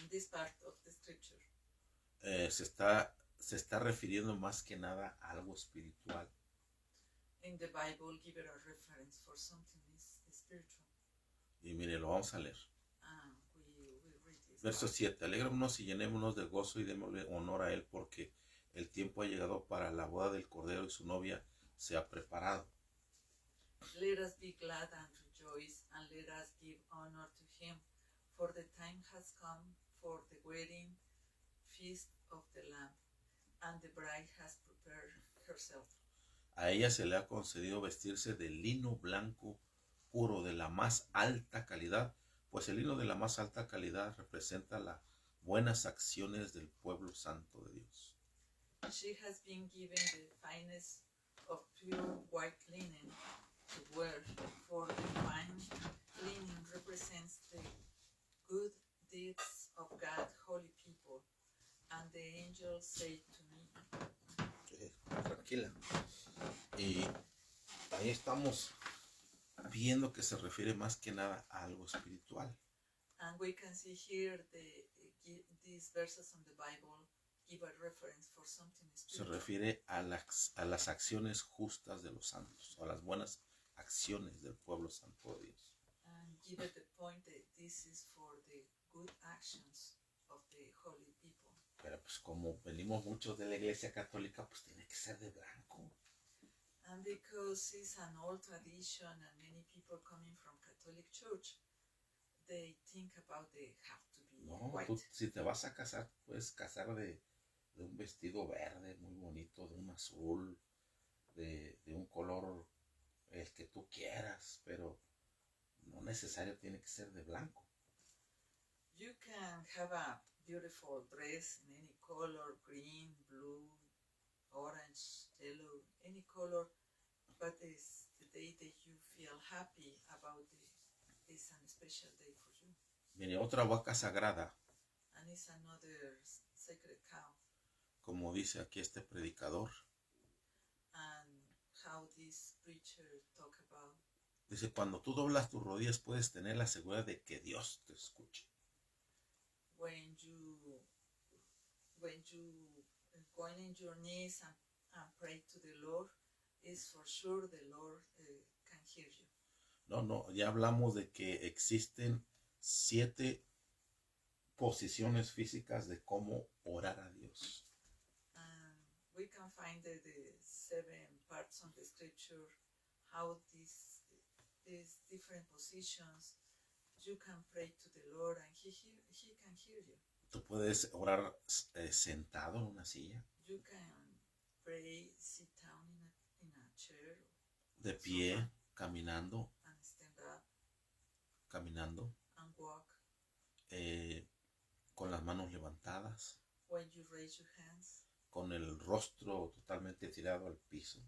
In this part of the scripture, se está refiriendo más que nada a algo espiritual. in the Bible, give it a reference for something is spiritual. Y mire, lo vamos a leer. We read this. Verso 7. Alegrémonos y llenémonos de gozo y démosle honor a Él porque el tiempo ha llegado para la boda del Cordero y su novia se ha preparado. Let us be glad and rejoice, and let us give honor to Him, for the time has come for the wedding feast of the Lamb, and the bride has prepared herself. A ella se le ha concedido vestirse de lino blanco puro de la más alta calidad, pues el lino de la más alta calidad representa las buenas acciones del pueblo santo de Dios. She has been given the finest of pure white linen to wear, for the fine linen represents the good deeds of God's holy people. And the angel said to me, Tranquila. Y ahí estamos viendo que se refiere más que nada a algo espiritual. and we can see here these verses on the Bible give a reference for something Se spiritual. refiere a las acciones justas de los santos, a las buenas acciones del pueblo santo de Dios. And give it the point that this is for the good actions of the holy people. Pero pues como venimos muchos de la iglesia católica, pues tiene que ser de blanco. And because it's an old tradition and many people coming from Catholic Church, they think about they have to be No, white. tú, si te vas a casar, puedes casar de un vestido verde muy bonito, de un azul, de un color el que tú quieras, pero no necesario tiene que ser de blanco. You can have a beautiful dress in any color, green, blue, orange, yellow, any color, but it's the day that you feel happy about it's an special day for you. Viene otra vaca sagrada, And it's another sacred cow. como dice aquí este predicador. And how this preacher talk about, Dice, cuando tú doblas tus rodillas puedes tener la seguridad de que Dios te escuche. when you going in your knees and pray to the Lord, is for sure the Lord can hear you. No, ya hablamos de que existen 7 posiciones físicas de cómo orar a Dios. And we can find the 7 parts on the scripture, how these different positions you can pray to the Lord and he can hear you. Tú puedes orar sentado en una silla, You can pray, sit down in a chair de pie, caminando, and stand up caminando, and walk. Con las manos levantadas, When you raise your hands con el rostro totalmente tirado al piso.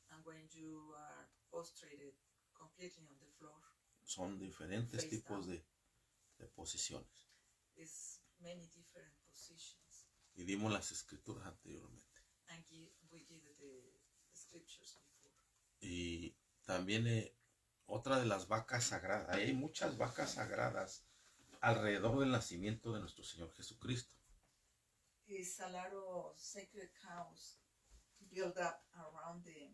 and when you are prostrated completely on the floor. Son diferentes Face tipos down. de posiciones. It's many different positions. Y vimos las escrituras anteriormente. And we give the scriptures before. Y también otra de las vacas sagradas. Hay muchas vacas sagradas alrededor del nacimiento de nuestro Señor Jesucristo. It's a lot of sacred cows built up around the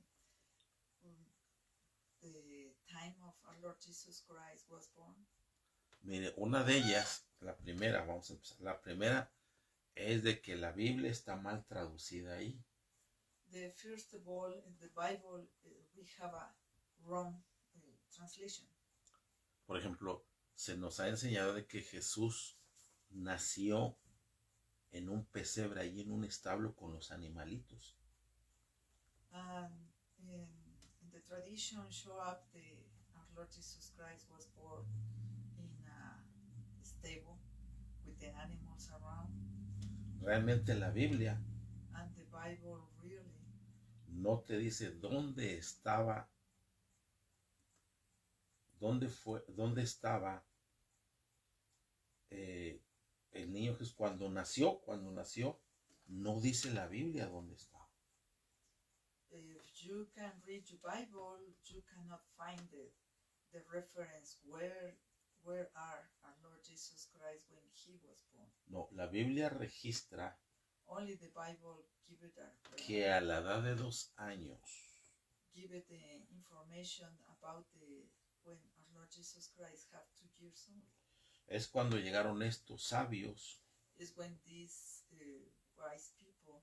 time of our Lord Jesus Christ was born. Mire, una de ellas, la primera, vamos a empezar. La primera es de que la Biblia está mal traducida ahí. The first of all, in the Bible, we have a wrong translation. Por ejemplo, se nos ha enseñado de que Jesús nació en un pesebre ahí en un establo con los animalitos. And in the tradition show up our Lord Jesus Christ was born in a stable with the animals around. Realmente la Biblia And the Bible really no te dice dónde estaba, dónde estaba el niño Jesús cuando nació, no dice la Biblia dónde estaba. if you can read your Bible, you cannot find the reference where are our Lord Jesus Christ when he was born. No, la Biblia registra Only the Bible give it que a la edad de 2 años give it the information about when our Lord Jesus Christ have 2 years old. es cuando llegaron estos sabios Is when these wise people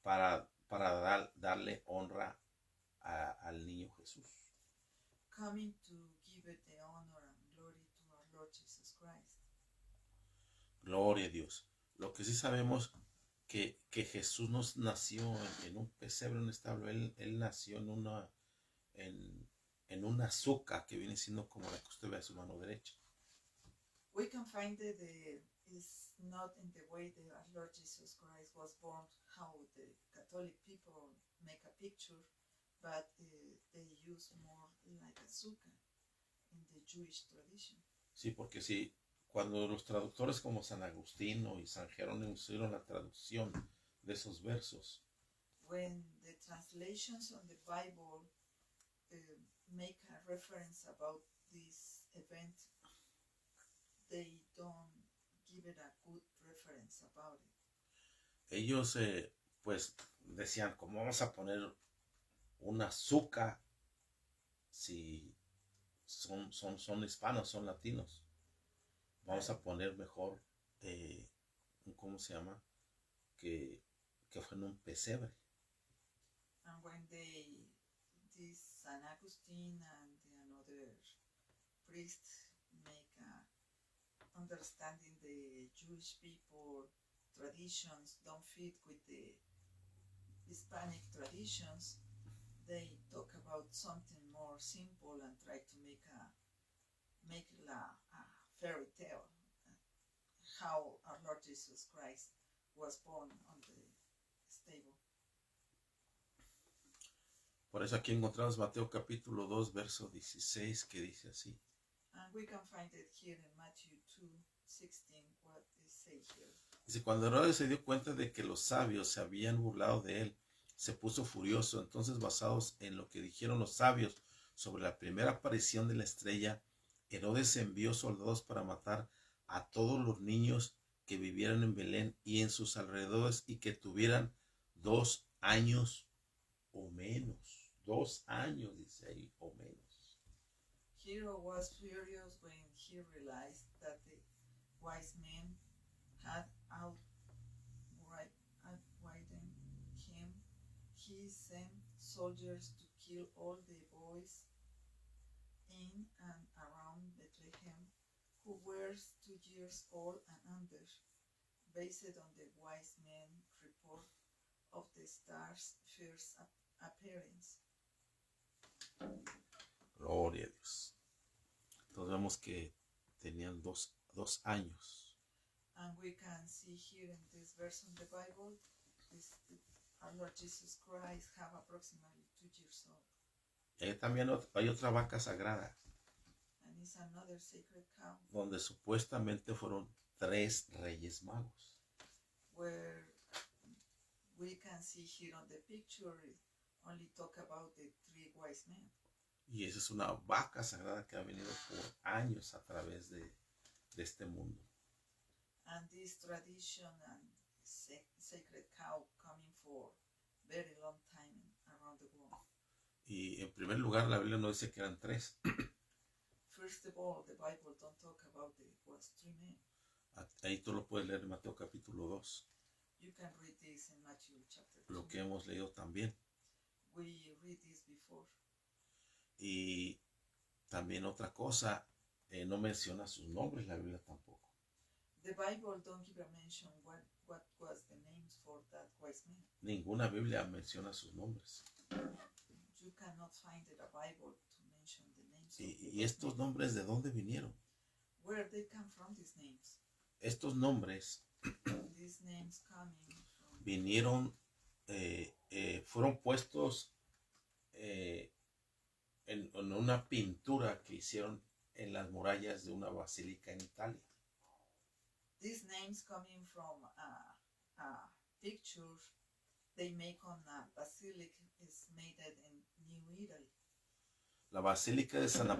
para darle honra al niño Jesús. coming to give it the honor and glory to our Lord Jesus Christ. Gloria a Dios. Lo que sí sabemos que Jesús no nació en un pesebre, en un establo. Él nació en una azúcar que viene siendo como la que usted ve a su mano derecha. We can find that it's not in the way that our Lord Jesus Christ was born, how the Catholic people make a picture, but they use more like azúcar in the Jewish tradition. Sí, porque sí, cuando los traductores como San Agustino y San Jerónimo hicieron la traducción de esos versos, When the translations on the Bible make a reference about this event, they don't give it a good reference about it. ellos pues decían, ¿cómo vamos a poner un azúcar si son hispanos, son latinos? Vamos a poner mejor, ¿cómo se llama? Que fue en un pesebre. And when this San Agustin and another priest make understanding the Jewish people traditions don't fit with the Hispanic traditions, they talk about something more simple and try to make a fairy tale, how our Lord Jesus Christ was born on the stable. Por eso aquí encontramos Mateo capítulo 2, verso 16, que dice así. And we can find it here in Matthew 2:16, what they say here. Dice, cuando Herodes se dio cuenta de que los sabios se habían burlado de él, se puso furioso. Entonces, basados en lo que dijeron los sabios sobre la primera aparición de la estrella, Herodes envió soldados para matar a todos los niños que vivieran en Belén y en sus alrededores y que tuvieran 2 años o menos. 2 años, dice ahí, o menos. Herod was furious when he realized that the wise men had outwitted him. He sent soldiers to kill all the boys in and around Bethlehem who were 2 years old and under, based on the wise men's report of the star's first appearance. Gloria a Dios. Entonces vemos que tenían dos años. And we can see here in this verse in the Bible, our Lord Jesus Christ have approximately 2 years old. Y ahí también hay otra vaca sagrada. And it's another sacred cow. Donde supuestamente fueron 3 reyes magos. Where we can see here on the picture, only talk about the 3 wise men. Y esa es una vaca sagrada que ha venido por años a través de este mundo. And this tradition and sacred cow coming for very long time around the world. Y en primer lugar la Biblia no dice que eran 3. First of all, the Bible don't talk about it was 3 men. Ahí tú lo puedes leer en Mateo capítulo 2. You can read this in Matthew chapter 2. Lo que hemos leído también. We read this before. Y también otra cosa, no menciona sus nombres la Biblia tampoco. The Bible don't give a mention what was the names for that wise man. Ninguna Biblia menciona sus nombres. You cannot find in a Bible to mention the names. ¿Y estos nombres de dónde vinieron? Where they come from, these names? Estos nombres These names coming from vinieron, fueron puestos en una pintura que hicieron en las murallas de una basílica en Italia. These names coming from a picture they make on a basilica is made in New Italy. La Basílica de San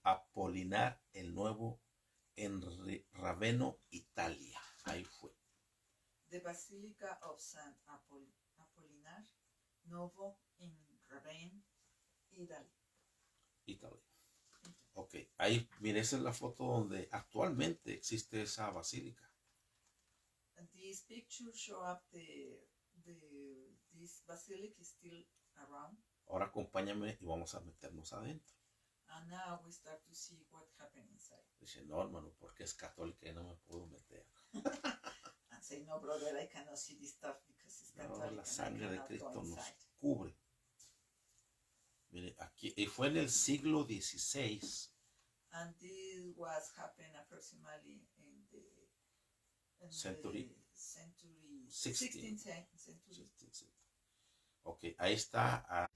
Apolinar el Nuevo en Ravenna, Italia. Ahí fue. The Basilica of San Apolinar Nuovo in Ravenna, Italy. Italia. Ok, ahí, mire, esa es la foto donde actualmente existe esa basílica. And these pictures show up this basilica is still around. Ahora acompáñame y vamos a meternos adentro. And now we start to see what happened inside. Dice, no, hermano, porque es católica y no me puedo meter. And say, no, brother, I cannot see this stuff because it's Catholic. No, la sangre de Cristo nos inside. cubre. Mire, aquí, y fue en el siglo XVI. And this was happened approximately in the Century. 16th century. Ok, ahí está.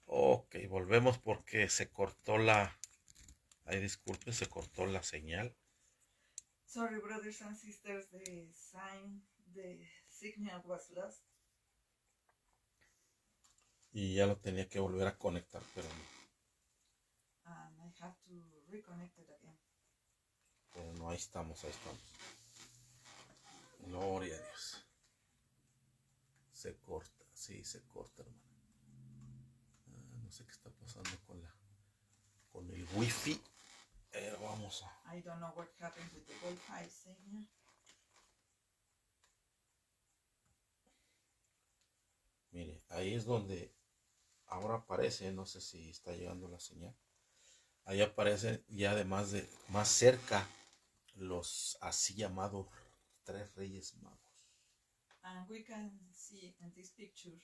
Ok, volvemos porque se cortó ay, disculpe, se cortó la señal. Sorry, brothers and sisters, the signal was lost. Y ya lo tenía que volver a conectar, pero no. And I have to reconnect it again. Pero no, ahí estamos. Gloria a Dios. Se corta, sí, se corta, hermano. No sé qué está pasando con el wifi. Vamos a... I don't know what happened with the Wi-Fi signal. Mire, ahí es donde ahora aparece, no sé si está llegando la señal. Ahí aparecen ya además de más cerca los así llamados 3 reyes magos. And we can see in this picture,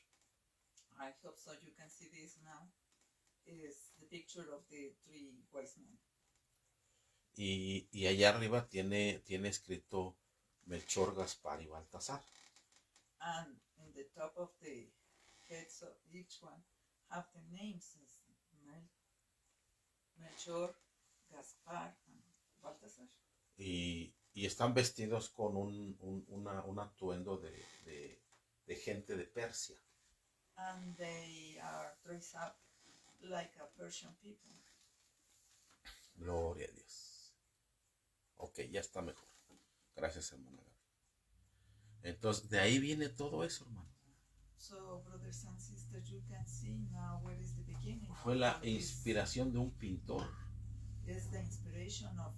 I hope so you can see this now, is the picture of the 3 wise men. Y allá arriba tiene escrito Melchor, Gaspar y Baltasar. And in the top of the heads of each one have the names as Melchor, Gaspar, and Baltasar. Y están vestidos con un atuendo de gente de Persia. And they are dressed up like a Persian people. Gloria a Dios. Ok, ya está mejor. Gracias, hermana Gaby. Entonces, de ahí viene todo eso, hermano. So, brothers and sisters, you can see now where is the beginning. Fue la inspiración de un pintor. It's the inspiration of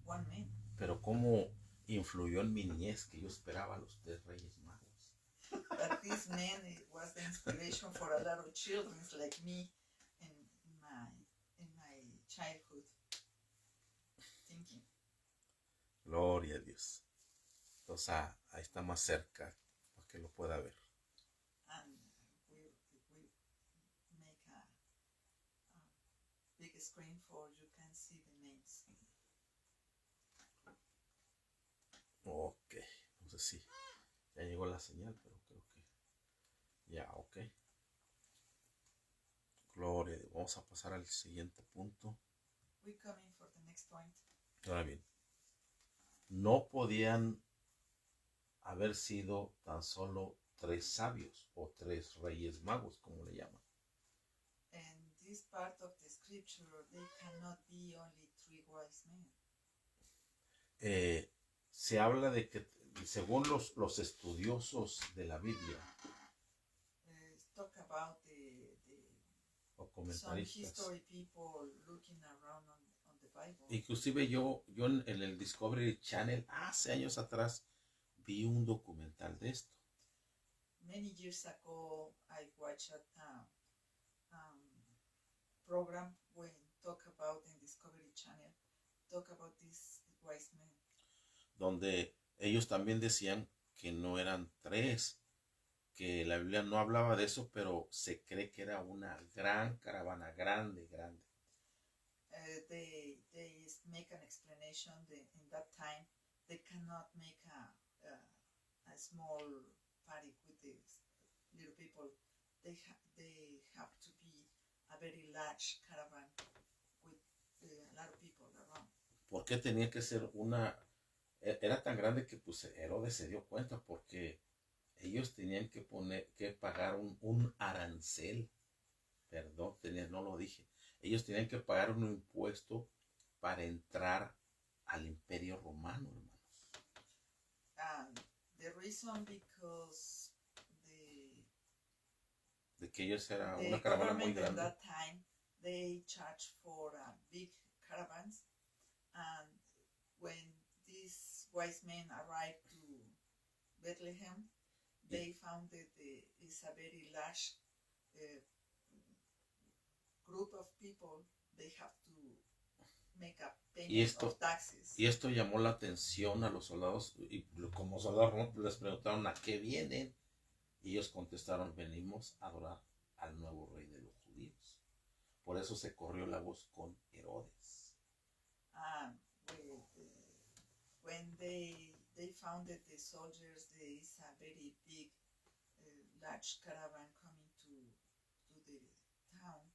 one man. Pero cómo influyó en mi niñez que yo esperaba a los 3 reyes magos. But this man was the inspiration for a lot of children like me in my childhood thinking. Gloria a Dios. Entonces ahí está más cerca para que lo pueda ver. And we make a big screen for you can see the names. Ok, no sé si ya llegó la señal, pero creo que ya, ok. Gloria a Dios. Vamos a pasar al siguiente punto. We're coming for the next point. Ahora bien, no podían haber sido tan solo 3 sabios o 3 reyes magos, como le llaman. And this part of the scripture, they cannot be only 3 wise men. Se habla de que, según los estudiosos de la Biblia, Talk about o some comentaristas, history people looking around on the Bible. inclusive yo en el Discovery Channel hace años atrás vi un documental de esto. Many years ago, I watched a program when talk about in Discovery Channel, talk about these wise men. Donde ellos también decían que no eran 3, que la Biblia no hablaba de eso, pero se cree que era una gran caravana, grande. They make an explanation that in that time they cannot make a small party with these little people. They have to be a very large caravan with a lot of people around. ¿Por qué tenía que ser una? Era tan grande que pues Herodes se dio cuenta porque ellos tenían que pagar un arancel. Perdón, no lo dije. Ellos tenían que pagar un impuesto para entrar al Imperio Romano, hermanos. And the reason because de que ellos era the una caravana muy government at grande. that time they charged for big caravans, and when these wise men arrived to Bethlehem, they found that it's a very large group of people. They have to make a payment of taxes. Y esto llamó la atención a los soldados, y como soldados romanos les preguntaron a qué vienen, y ellos contestaron: venimos a adorar al nuevo rey de los judíos. Por eso se corrió la voz con Herodes. When they found that the soldiers, there is a very big large caravan coming to the town,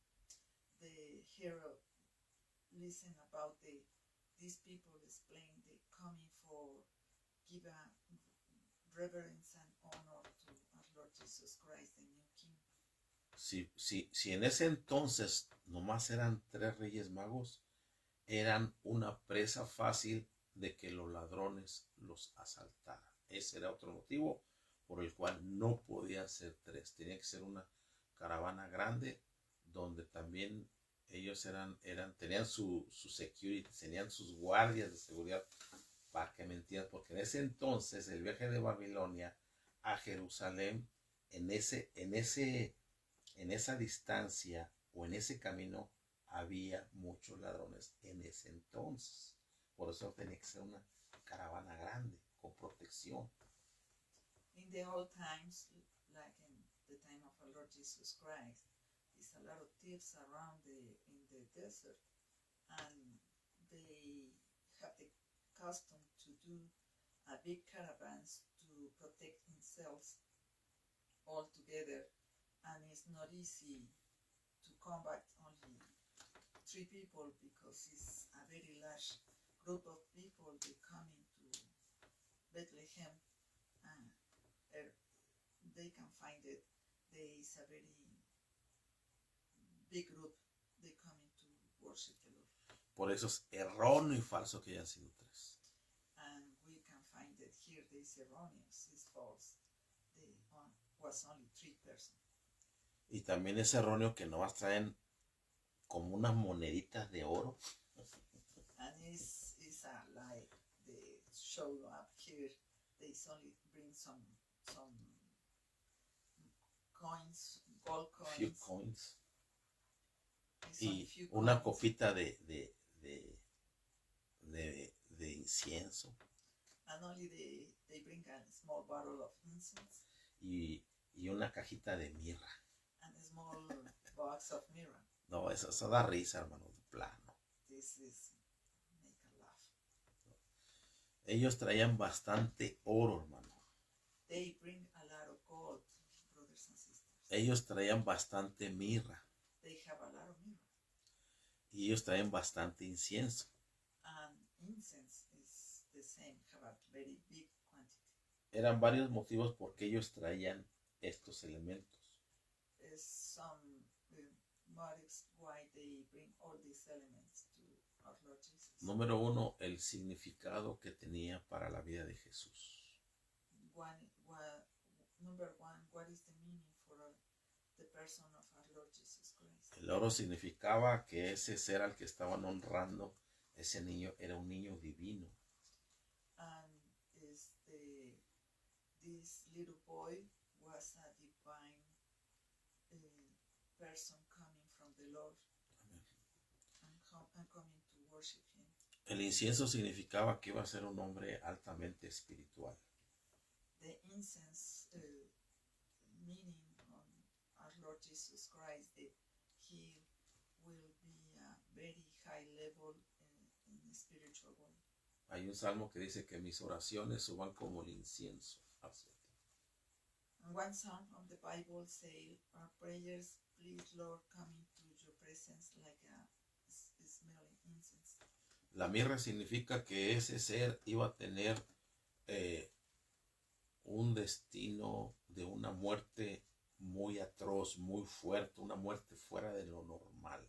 the hero listen about these people explain they coming for give a reverence and honor to our Lord Jesus Christ, the new King. Si en ese entonces nomás eran 3 reyes magos, eran una presa fácil de que los ladrones los asaltaran. Ese era otro motivo por el cual no podían ser tres. Tenía que ser una caravana grande donde también ellos tenían su security, tenían sus guardias de seguridad para que me entiendan, porque en ese entonces el viaje de Babilonia a Jerusalén, en esa distancia o en ese camino había muchos ladrones en ese entonces. Por eso tenía que ser una caravana grande con protección. In the old times, like in the time of our Lord Jesus Christ, there's a lot of thieves around in the desert, and they have the custom to do big caravans to protect themselves all together, and it's not easy to combat only 3 people because it's a very large group of people that come into Bethlehem, and they can find it. There is a very big group they coming to worship the Lord. Por eso es erróneo y falso que hayan sido tres. And we can find that here there is erroneous, it's false. There was only 3 persons. Y también es erróneo que nomás traen como unas moneditas de oro. And it's a lie. They show up here. They only bring some coins, gold coins. Few coins. It's only Y few una coins. copita de incienso. And only they bring a small bottle of incense Y una cajita de mirra. and a small box of mirror. No, eso da risa, hermano, de plano. This is make a laugh. Ellos traían bastante oro, hermano. They bring a lot of gold, brothers and sisters. Ellos traían bastante mirra. They have a lot of mirror. Y ellos traían bastante incienso. And incense is the same, have a very big quantity. Eran varios motivos por qué ellos traían estos elementos. There's some motives why they bring all these elements to our Lord Jesus. Número 1, el significado que tenía para la vida de Jesús. Number one, what is the meaning for the person of our Lord Jesus Christ? El oro significaba que ese ser al que estaban honrando, ese niño era un niño divino. And this little boy was a divine person coming from the Lord and coming to worship him. El incienso significaba que iba a ser un hombre altamente espiritual. The incense meaning on our Lord Jesus Christ that he will be a very high level in the spiritual world. Hay un salmo que dice que mis oraciones suban como el incienso hacia ti. And one psalm of the Bible says, our prayers, please Lord, come into your presence like a smelling incense. La mirra significa que ese ser iba a tener un destino de una muerte muy atroz, muy fuerte, una muerte fuera de lo normal,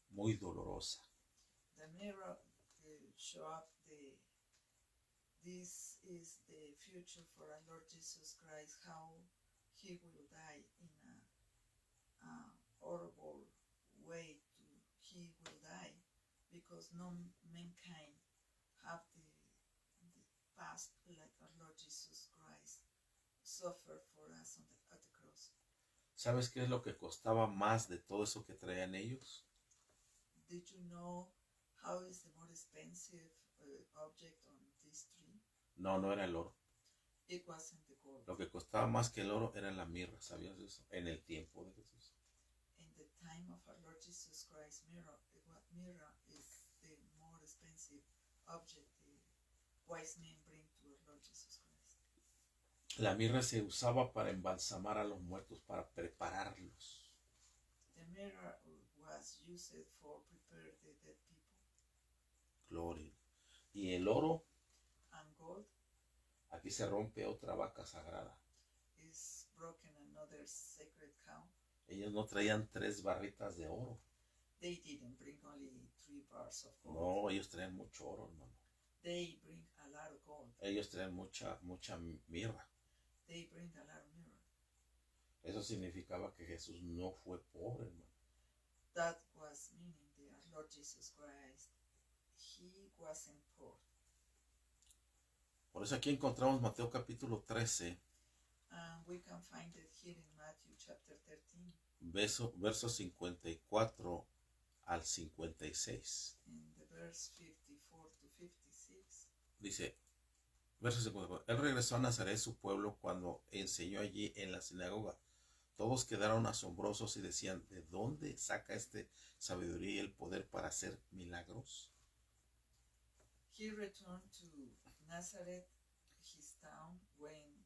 muy dolorosa. The mirror show up this is the future for our Lord Jesus Christ, how he will die in a horrible way. He will die because no mankind have the past like our Lord Jesus Christ suffered for us at the cross. ¿Sabes qué es lo que costaba más de todo eso que traían ellos? Did you know how is the more expensive object on this tree? No era el oro. It wasn't the gold. Lo que costaba más que el oro era la mirra, ¿sabías eso? En el tiempo de Jesús. In the time of our Lord Jesus Christ, mirror is the more expensive object the wise men bring to our Lord Jesus Christ. La mirra se usaba para embalsamar a los muertos, para prepararlos. The mirror was used for prepare the dead people. Gloria. Y el oro, And gold aquí se rompe otra vaca sagrada. is broken another sacred cow. Ellos no traían 3 barritas de oro. They didn't bring only 3 bars of gold. No, ellos traían mucho oro, hermano. they bring a lot of gold. Ellos traen mucha mirra. They bring a lot of myrrh. Eso significaba que Jesús no fue pobre, hermano. That was meaning the Lord Jesus Christ, he wasn't poor. Por eso aquí encontramos Mateo capítulo 13, And we can find it here in Matthew chapter 13, versos 54 al 56. in the verse 54 to 56. Dice, verso 54, Él regresó a Nazaret, su pueblo, cuando enseñó allí en la sinagoga. Todos quedaron asombrosos y decían, ¿de dónde saca sabiduría y el poder para hacer milagros? He returned to Nazareth, his town, when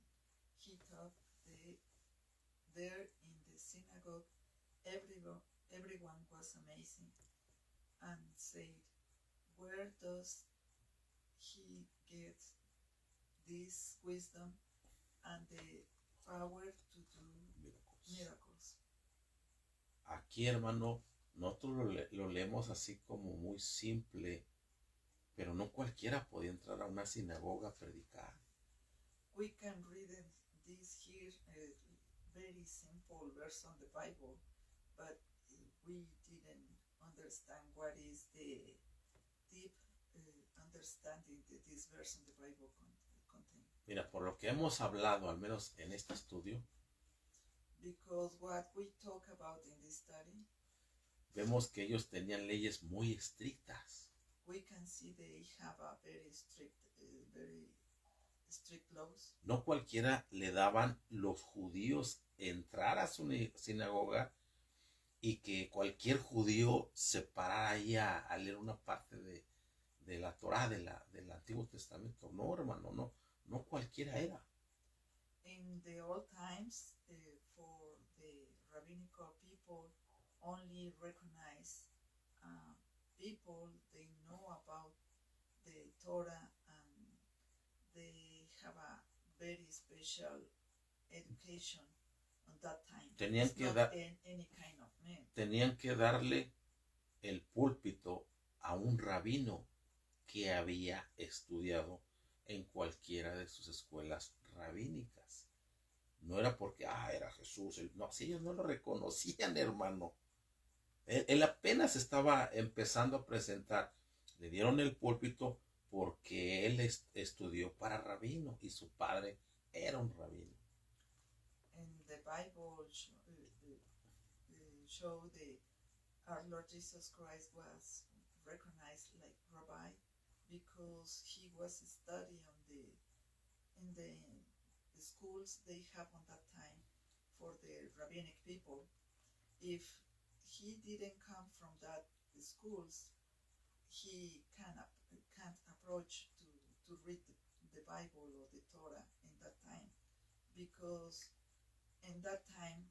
he taught there in the synagogue. Everyone was amazing and said, where does he get this wisdom and the power to do miracles? Aquí, hermano, nosotros lo leemos así como muy simple, pero no cualquiera podía entrar a una sinagoga a predicar. We can read this here, very simple verse on the Bible, but we didn't understand what is the deep understanding that this verse in the Bible contains. Mira, por lo que hemos hablado, al menos en este estudio, Because what we talk about in this study, vemos que ellos tenían leyes muy estrictas. we can see they have a very strict laws. No cualquiera le daban los judíos entrar a su sinagoga y que cualquier judío se parara ahí a leer una parte de la Torá, del Antiguo Testamento. No, hermano, no cualquiera era. In the old times, for the rabbinical people, only recognize people they know about the Torah, and they have a very special education on that time. Tenían It's que not dar- any kind of man. Tenían que darle el púlpito a un rabino que había estudiado en cualquiera de sus escuelas rabínicas. No era porque, era Jesús. No, si ellos no lo reconocían, hermano. Él apenas estaba empezando a presentar. Le dieron el púlpito porque él estudió para rabino y su padre era un rabino. And the Bible show our Lord Jesus Christ was recognized like rabbi because he was studying in the schools they have on that time for the rabbinic people. If he didn't come from that schools, he can't approach to read the Bible or the Torah in that time, because in that time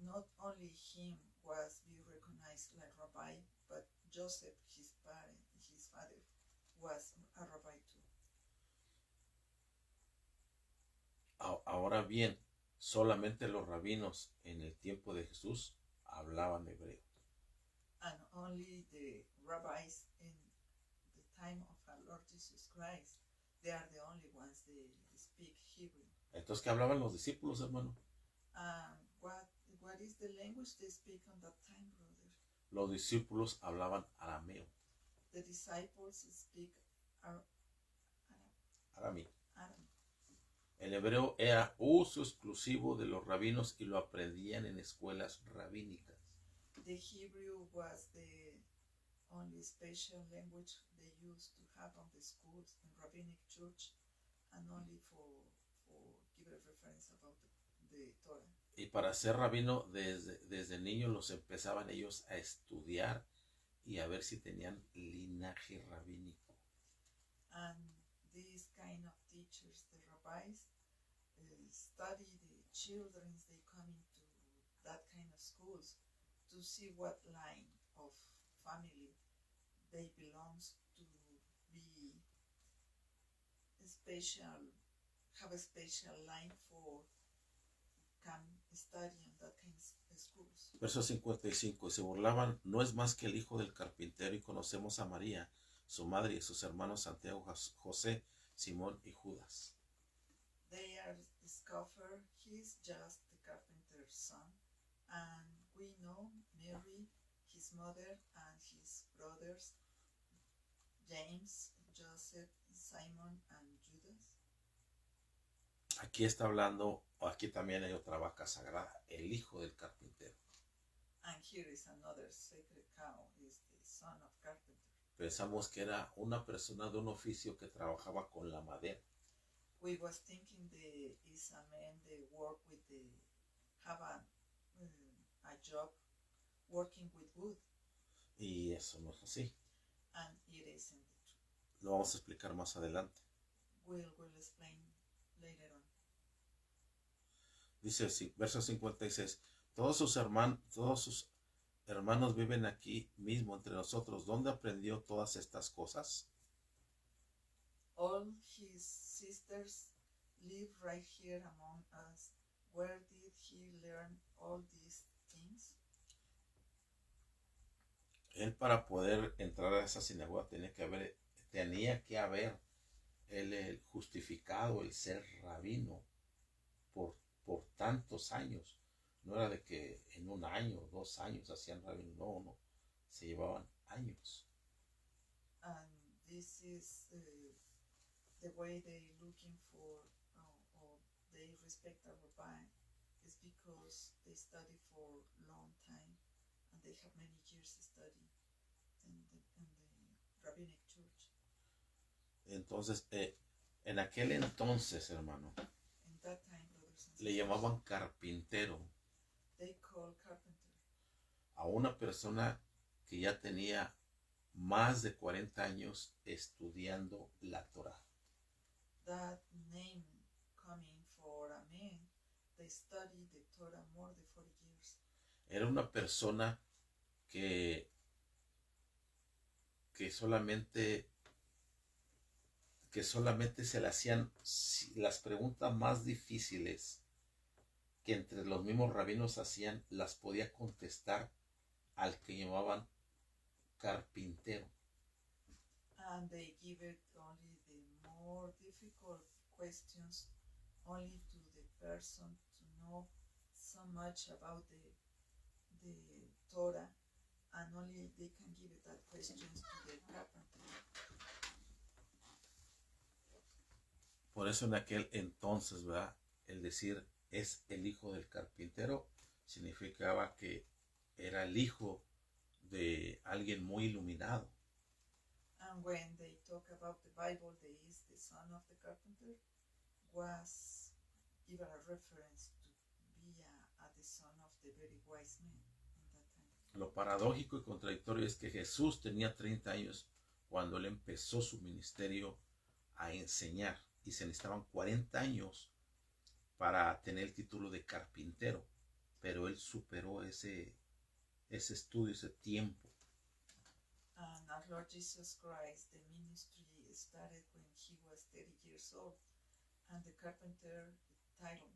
not only him was be recognized like rabbi, but Joseph, his father, was a rabbi too. Ahora bien, solamente los rabinos en el tiempo de Jesús hablaban hebreo. And only the rabbis in the time of our Lord Jesus Christ, they are the only ones that speak Hebrew. Entonces, ¿qué hablaban los discípulos, hermano? What is the language they speak on that time, brother? Los discípulos hablaban arameo. The disciples speak Arameo. Aram. El hebreo era uso exclusivo de los rabinos y lo aprendían en escuelas rabínicas. The Hebrew was the only special language they used to have on the schools in rabbinic church, and only for give a reference about the Torah. Y para ser rabino, desde niños los empezaban ellos a estudiar y a ver si tenían linaje rabínico. And these kind of teachers, the rabbis, study the children they come into that kind of schools to see what line of family they belongs to, be special, have a special line for can study in that kind of schools. Verso 55, se burlaban, no es más que el hijo del carpintero y conocemos a María, su madre y sus hermanos Santiago, José, Simón y Judas. They are discovered he's just the carpenter's son, and we know Mary, his mother, and his brothers, James, Joseph, Simon, and Judas. Aquí está hablando, aquí también hay otra vaca sagrada, el hijo del carpintero. And here is another sacred cow, is the son of carpenter. Pensamos que era una persona de un oficio que trabajaba con la madera. We was thinking is a man they work with have a job working with wood. Y eso no es así. And it isn't. Lo vamos a explicar más adelante. We'll explain later on. Dice así, verso 56. Todos sus hermanos viven aquí mismo entre nosotros. ¿Dónde aprendió todas estas cosas? All his sisters live right here among us. Where did he learn all these things? Él, para poder entrar a esa sinagoga tenía que haber él justificado el ser rabino por tantos años. No era de que en un año, 2 años hacían rabino, no, se llevaban años. And this is the way they looking for or they respect a rabbi is because they study for a long time and they have many years to study in the rabbinic church. Entonces, en aquel entonces, hermano, in that time, brothers and le llamaban carpintero they call carpenter a una persona que ya tenía más de 40 años estudiando la Torah. That name coming for a man, they study the Torah more than 40 years. Era una persona que solamente se le hacían las preguntas más difíciles que entre los mismos rabinos hacían, las podía contestar al que llamaban carpintero. And they give it only the more difficult questions only to the person to know so much about the Torah, and only they can give it that questions to the carpenter. Por eso en aquel entonces, ¿verdad? El decir es el hijo del carpintero significaba que era el hijo de alguien muy iluminado. And when they talk about the Bible, they is the son of the carpenter was given a reference to be the son of the very wise man in that time. Lo paradójico y contradictorio es que Jesús tenía 30 años cuando él empezó su ministerio a enseñar y se necesitaban 40 años para tener el título de carpintero, pero él superó ese estudio, ese tiempo. And our Lord Jesus Christ, the ministry started when he was 30 years old, and the carpenter title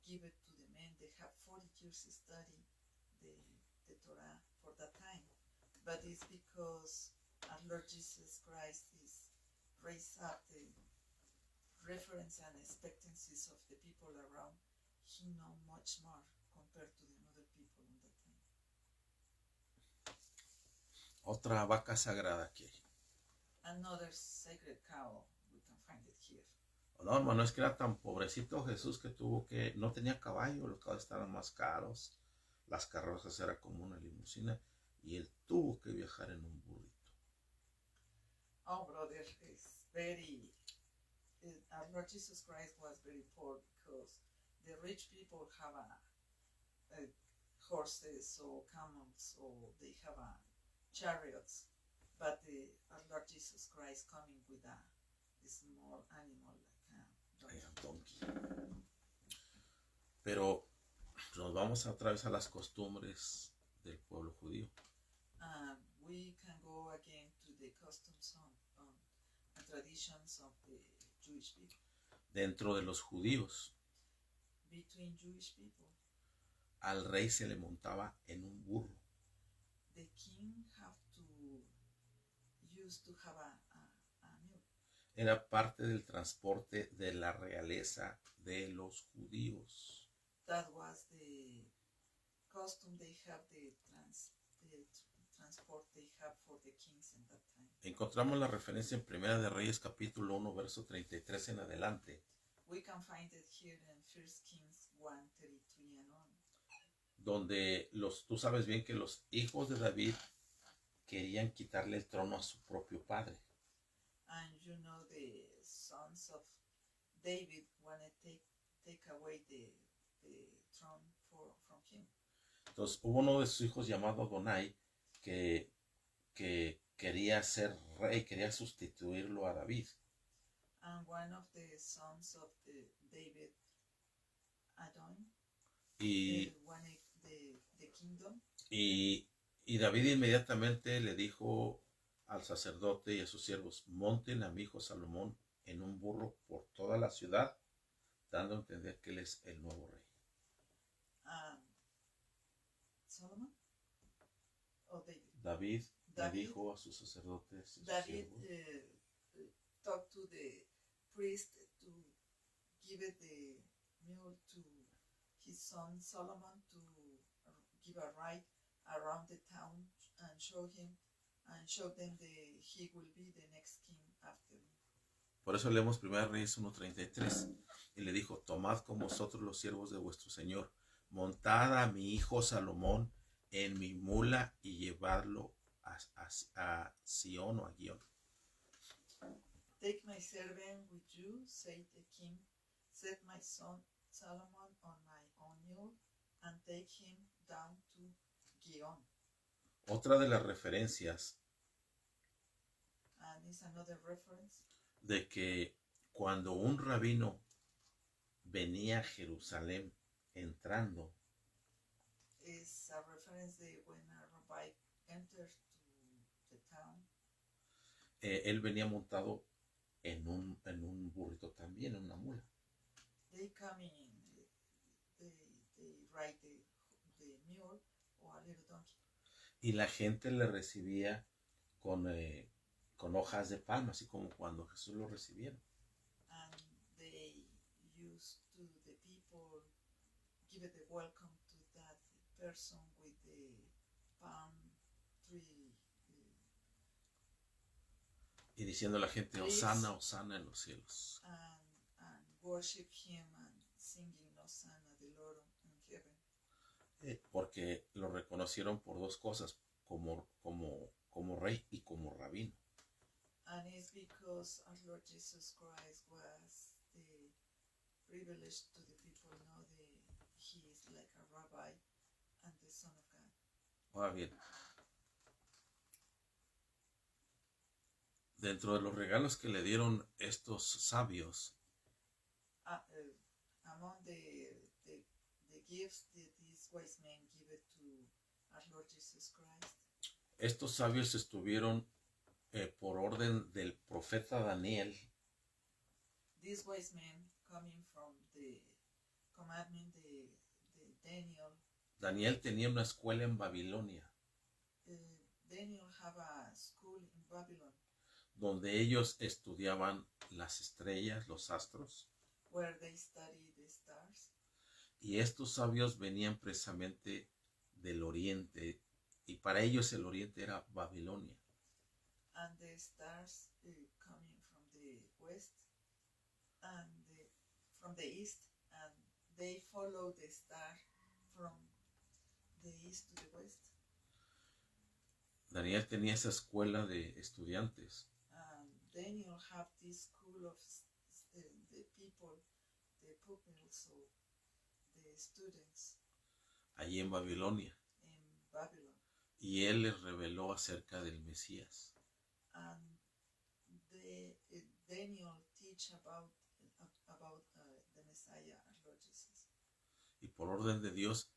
given to the men. They have 40 years to study the Torah for that time, but it's because our Lord Jesus Christ is raised up the reference and expectancies of the people around. He know much more compared to the other people in that time. Otra vaca sagrada aquí. Another sacred cow, we can find it here. No, hermano, es que era tan pobrecito Jesús que no tenía caballo, los caballos estaban más caros, las carrozas era como una limusina y él tuvo que viajar en un burrito. Oh, brother, it's very. Our Lord Jesus Christ was very poor because the rich people have horses or camels or they have chariots, but our Lord Jesus Christ coming with a small animal like a donkey. Pero nos vamos otra vez a las costumbres del pueblo judío. We can go again to the customs and traditions of the Jewish people. Dentro de los judíos, Between Jewish people, al rey se le montaba en un burro. the king have to used to have a mule. Era parte del transporte de la realeza de los judíos. That was the custom they have, the transport they have for the kings in that time. Encontramos la referencia en Primera de Reyes capítulo 1 verso 33 en adelante, We can find it here in 1 Kings 1:33 and on. donde tú sabes bien que los hijos de David querían quitarle el trono a su propio padre. And you know the sons of David wanted to take away the throne from him. Entonces hubo uno de sus hijos llamado Adonai que quería ser rey, quería sustituirlo a David. And one of the sons of David, Adon, Y, wanted the kingdom. y David inmediatamente le dijo al sacerdote y a sus siervos: monten a mi hijo Salomón en un burro por toda la ciudad, dando a entender que él es el nuevo rey. Solomon? Or David? David le David, dijo a sus sacerdotes y sus David siervos, talked to the priest to give it the mule to his son Solomon to give a ride around the town and show them he will be the next king after me. Por eso leemos 1 Reyes 1:33. Y le dijo: tomad con vosotros los siervos de vuestro señor, montad a mi hijo Salomón en mi mula y llevadlo a Sion o a Gion. Take my servant with you, said the king. Set my son Solomon on my own mule and take him down to Gion. Otra de las referencias And it's another reference de que cuando un rabino venía a Jerusalén entrando, is a reference that when a rabbi enters to the town, él venía montado en un burrito también, en una mula. they come in, they ride the mule or a little donkey. Y la gente le recibía con hojas de palma, así como cuando Jesús lo recibieron. And they used to, the people, give it a welcome to that person with the palm tree. Y diciendo a la gente: Please. Hosana, Hosana en los cielos. And worship him and singing Hosanna, the Lord in heaven. Porque lo reconocieron por dos cosas, como rey y como rabino. And it's because our Lord Jesus Christ was the privilege to the people know that he is like a rabbi and the Son of God. Ahora bien, dentro de los regalos que le dieron estos sabios, Among the gifts that these wise men give it to our Lord Jesus Christ, estos sabios estuvieron por orden del profeta Daniel. these wise men coming from the commandment, the Daniel. Daniel tenía una escuela en Babilonia, Daniel have a school in Babylon donde ellos estudiaban las estrellas, los astros. where they study the stars. Y estos sabios venían precisamente del oriente, y para ellos el oriente era Babilonia. And the stars coming from the west and from the east, and they follow the star from the east to the west. Daniel tenía esa escuela de estudiantes. Daniel have this school of the people, the pupils, of the students Allí en Babilonia. in Babylon. Y él les reveló acerca del Mesías. And Daniel teach about the Messiah, our Lord Jesus. Y por orden de Dios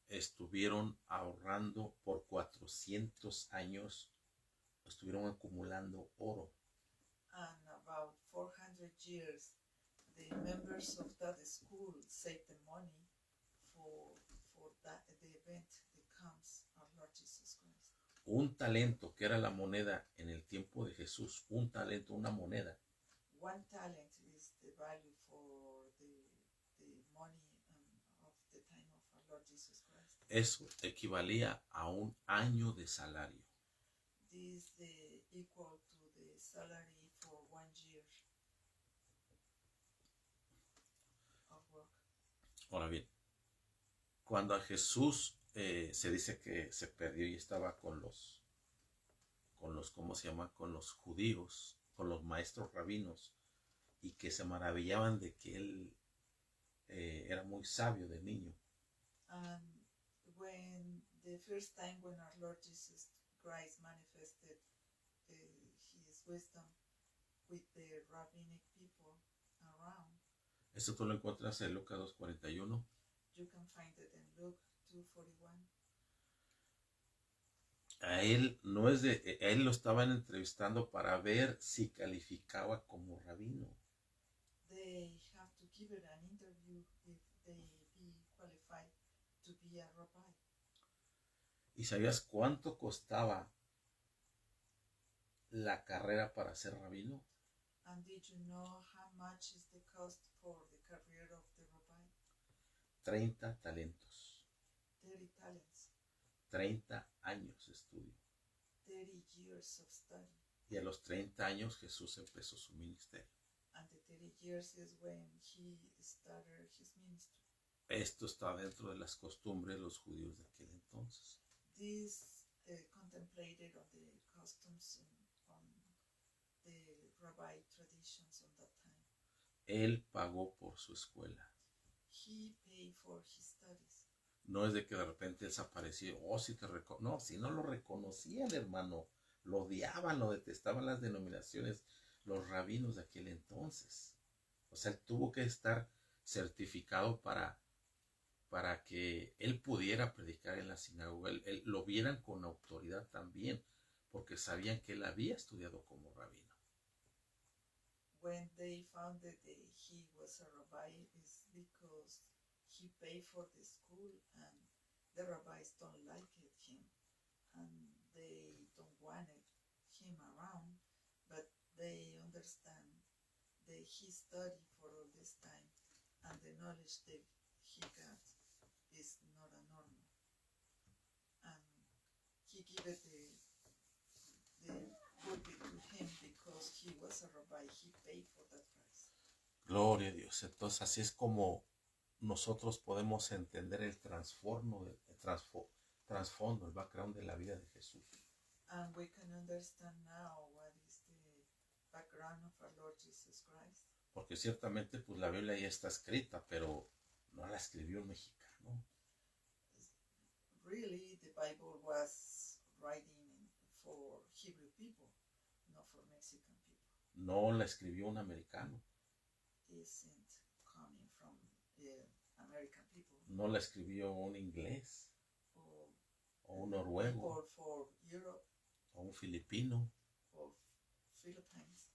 estuvieron ahorrando por 400 años, estuvieron acumulando oro. And about 400 years, the members of that school saved the money for that the event that comes, our Lord Jesus Christ. un talento, que era la moneda en el tiempo de Jesús, un talento, una moneda, 1 talent is the value for the money of the time of our Lord Jesus Christ. eso equivalía a un año de salario. This is equal to the salary for 1 year of work. Ahora bien, cuando a Jesús se dice que se perdió y estaba con los, ¿cómo se llama? Con los judíos, con los maestros rabinos, y que se maravillaban de que él era muy sabio de niño. And when the first time when our Lord Jesus Christ manifested his wisdom with the rabbinic people around, Esto tú lo encuentras en Lucas 2:41. you can find it in Luke 2:41. A él no es de, a él lo estaban entrevistando para ver si calificaba como rabino. They have to give it an interview if they be qualified to be a rabbi. ¿Y sabías cuánto costaba la carrera para ser rabino? And did you know how much is the cost for the career of the rabbi? 30 talentos, 30 talents, 30 años de estudio. 30 years of study. Y a los 30 años Jesús empezó su ministerio. And the 30 years is when he started his ministry. Esto está dentro de las costumbres de los judíos de aquel entonces. This contemplated on the customs on the rabbi traditions on that time. Él pagó por su escuela. He paid for his studies. No es de que de repente desapareció. Oh, si te no, si no lo reconocían, hermano. Lo odiaban, lo detestaban las denominaciones, los rabinos de aquel entonces. O sea, él tuvo que estar certificado para que él pudiera predicar en la sinagoga. Él lo vieran con autoridad también, porque sabían que él había estudiado como rabino. When they found that he was a rabbi, is because he paid for the school and the rabbis don't like him and they don't want him around, but they understand that he studied for all this time and the knowledge that he got is not a normal. And he gave it the pulpit to him because he was a rabbi, he paid for that price. Gloria a Dios. Entonces así es como nosotros podemos entender el trasfondo, el background de la vida de Jesús. And we can understand now what is the background of our Lord Jesus Christ. Porque ciertamente pues la Biblia ya está escrita, pero no la escribió un mexicano. Really, the Bible was writing for Hebrew people, not for Mexican people. No la escribió un americano. Isn't coming from American people. No la escribió un inglés, Or o un noruego, or for Europe, o un filipino. or Philippines.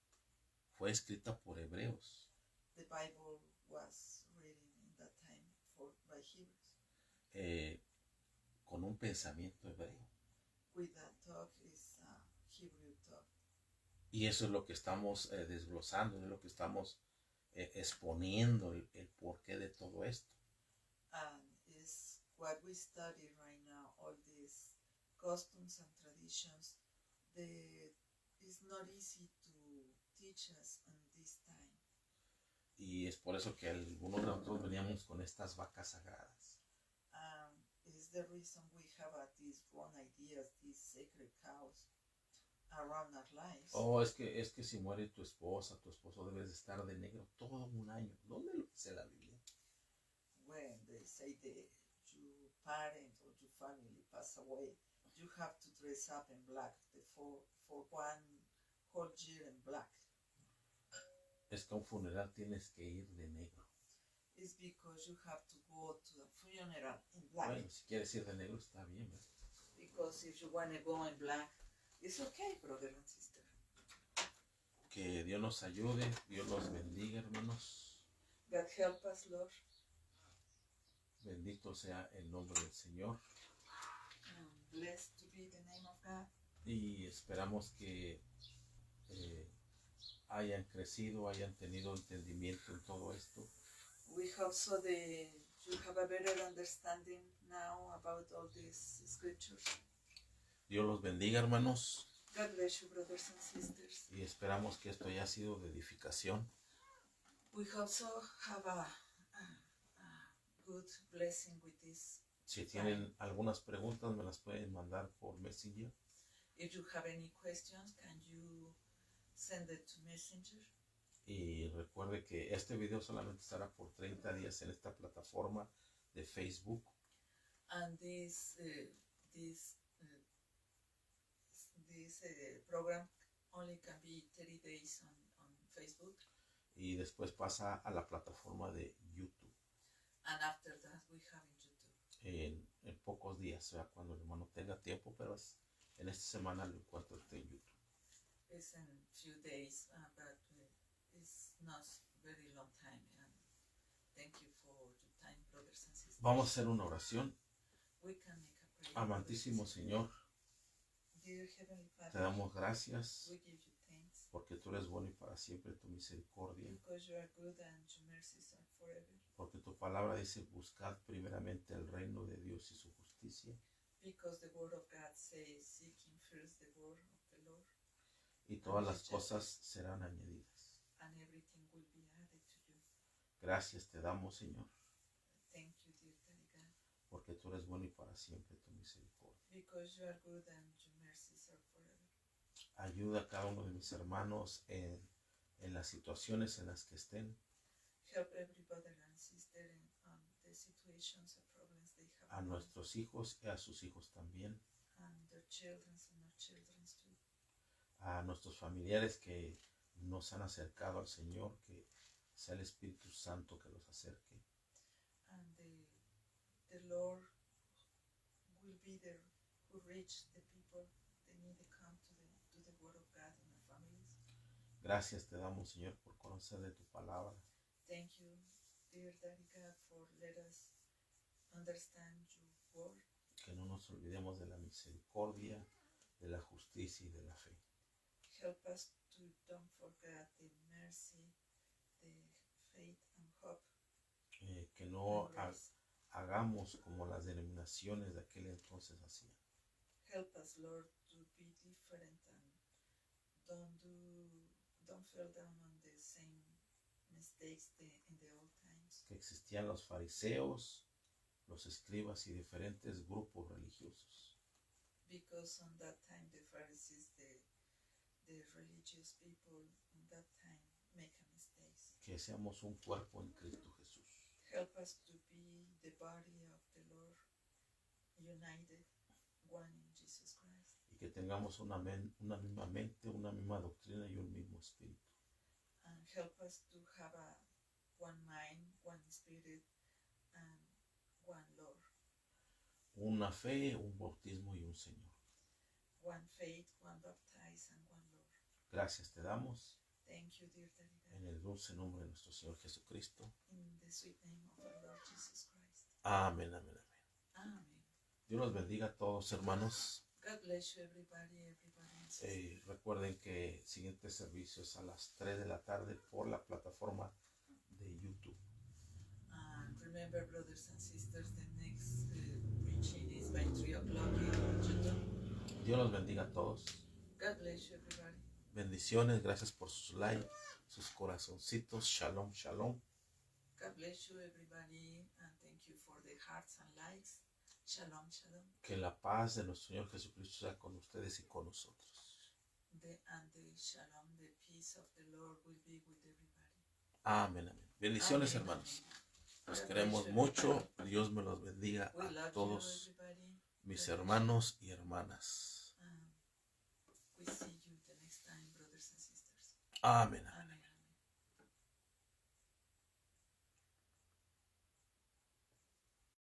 Fue escrita por hebreos. The Bible was written in that time by Hebrews. Con un pensamiento hebreo. With that talk is Hebrew talk. Y eso es lo que estamos desglosando, es lo que estamos exponiendo, el porqué de todo esto. And is what we study right now, all these customs and traditions, it's not easy to teach us in this time. Y es por eso que algunos de nosotros veníamos con estas vacas sagradas. Is the reason we have these wrong ideas, these sacred cows around our lives. Oh, es que si muere tu esposa, tu esposo, debes de estar de negro todo un año. ¿Dónde lo dice la Biblia? When they say that your parent or your family pass away, you have to dress up in black for 1 whole year in black. Es que a un funeral tienes que ir de negro. It's because you have to go to the funeral in black. Bueno, si quieres ir de negro está bien, ¿verdad? Because if you want to go in black, it's okay, brother and sister. Que Dios nos ayude, Dios los bendiga, hermanos. God help us, Lord. Bendito sea el nombre del Señor. Blessed to be the name name of God. Y esperamos que hayan crecido, hayan tenido entendimiento en todo esto. We hope so that you have a better understanding now about all these scriptures. Dios los bendiga, hermanos. God bless you, brothers and sisters. Y esperamos que esto haya sido de edificación. We hope so have a good blessing with this. Si tienen algunas preguntas, me las pueden mandar por Messenger. If you have any questions, can you send it to Messenger? Y recuerde que este video solamente estará por 30 días en esta plataforma de Facebook. And this program only can be 30 days on Facebook. Y después pasa a la plataforma de YouTube. And after that we have in YouTube. En pocos días, o sea, cuando el hermano tenga tiempo, pero en esta semana lo encuentro en YouTube. It's in few days, but it's not very long time. And thank you for your time, brothers and sisters. Vamos a hacer una oración. We can make a prayer. Amantísimo Señor, Dear Heavenly te Father, damos gracias we give you thanks porque tú eres bueno y para siempre tu misericordia. because you are good and your mercies are forever. Porque tu palabra dice, buscad primeramente el reino de Dios y su justicia, Because the word of God says, seeking first the word of the Lord, y todas las cosas serán añadidas. and everything will be added to you. Gracias te damos, Señor, Thank you, dear Daddy God, porque tú eres bueno y para siempre tu misericordia. because you are good and your mercies are forever. Ayuda a cada uno de mis hermanos en las situaciones en las que estén, Help every brother and sister in the situations and problems they have, a nuestros hijos y a sus hijos también, and their children and our children too. a nuestros familiares que nos han acercado al Señor, que sea el Espíritu Santo que los acerque. And the Lord will be there who reach the people they need to come to the word of God in our families. Gracias te damos, Señor, por conocer de tu palabra. Thank you, dear Daddy God, for let us understand your word. Que no nos olvidemos de la misericordia, de la justicia y de la fe. Help us to don't forget the mercy, the faith and hope. Que no and grace. hagamos como las denominaciones de aquel entonces hacían. Help us, Lord, to be different and don't fall down on the same mistakes in the old times. Que existían los fariseos, los escribas y diferentes grupos religiosos. Because on that time the Pharisees, the religious people in that time make a mistakes. Que seamos un cuerpo en Cristo Jesús. Help us to be the body of the Lord, united, one in Jesus Christ. Y que tengamos una misma mente, una misma doctrina y un mismo espíritu. And help us to have one mind, one spirit, and one Lord. Una fe, un bautismo y un Señor. One faith, one baptize, and one Lord. Gracias te damos Thank you, dear Daddy God. en el dulce nombre de nuestro Señor Jesucristo. In the sweet name of our Lord Jesus Christ. Amén, amén, amén. Amen. Dios los bendiga a todos, hermanos. God bless you, everybody. Recuerden que el siguiente servicio es a las 3 de la tarde por la plataforma de YouTube. And remember, brothers and sisters, the next preaching is by 3 o'clock in YouTube. Dios los bendiga a todos. God bless you, everybody. Bendiciones, gracias por sus likes, sus corazoncitos. Shalom, shalom. God bless you, everybody, and thank you for the hearts and likes. Shalom, shalom. Que la paz de nuestro Señor Jesucristo sea con ustedes y con nosotros. And the shalom, the peace of the Lord will be with everybody. Amén, amén. Bendiciones, Amen. hermanos. Los God queremos bless you, mucho. everybody. Dios me los bendiga We a love todos you, everybody. mis God bless hermanos y hermanas. you. We see you the next time, brothers and sisters. Amén.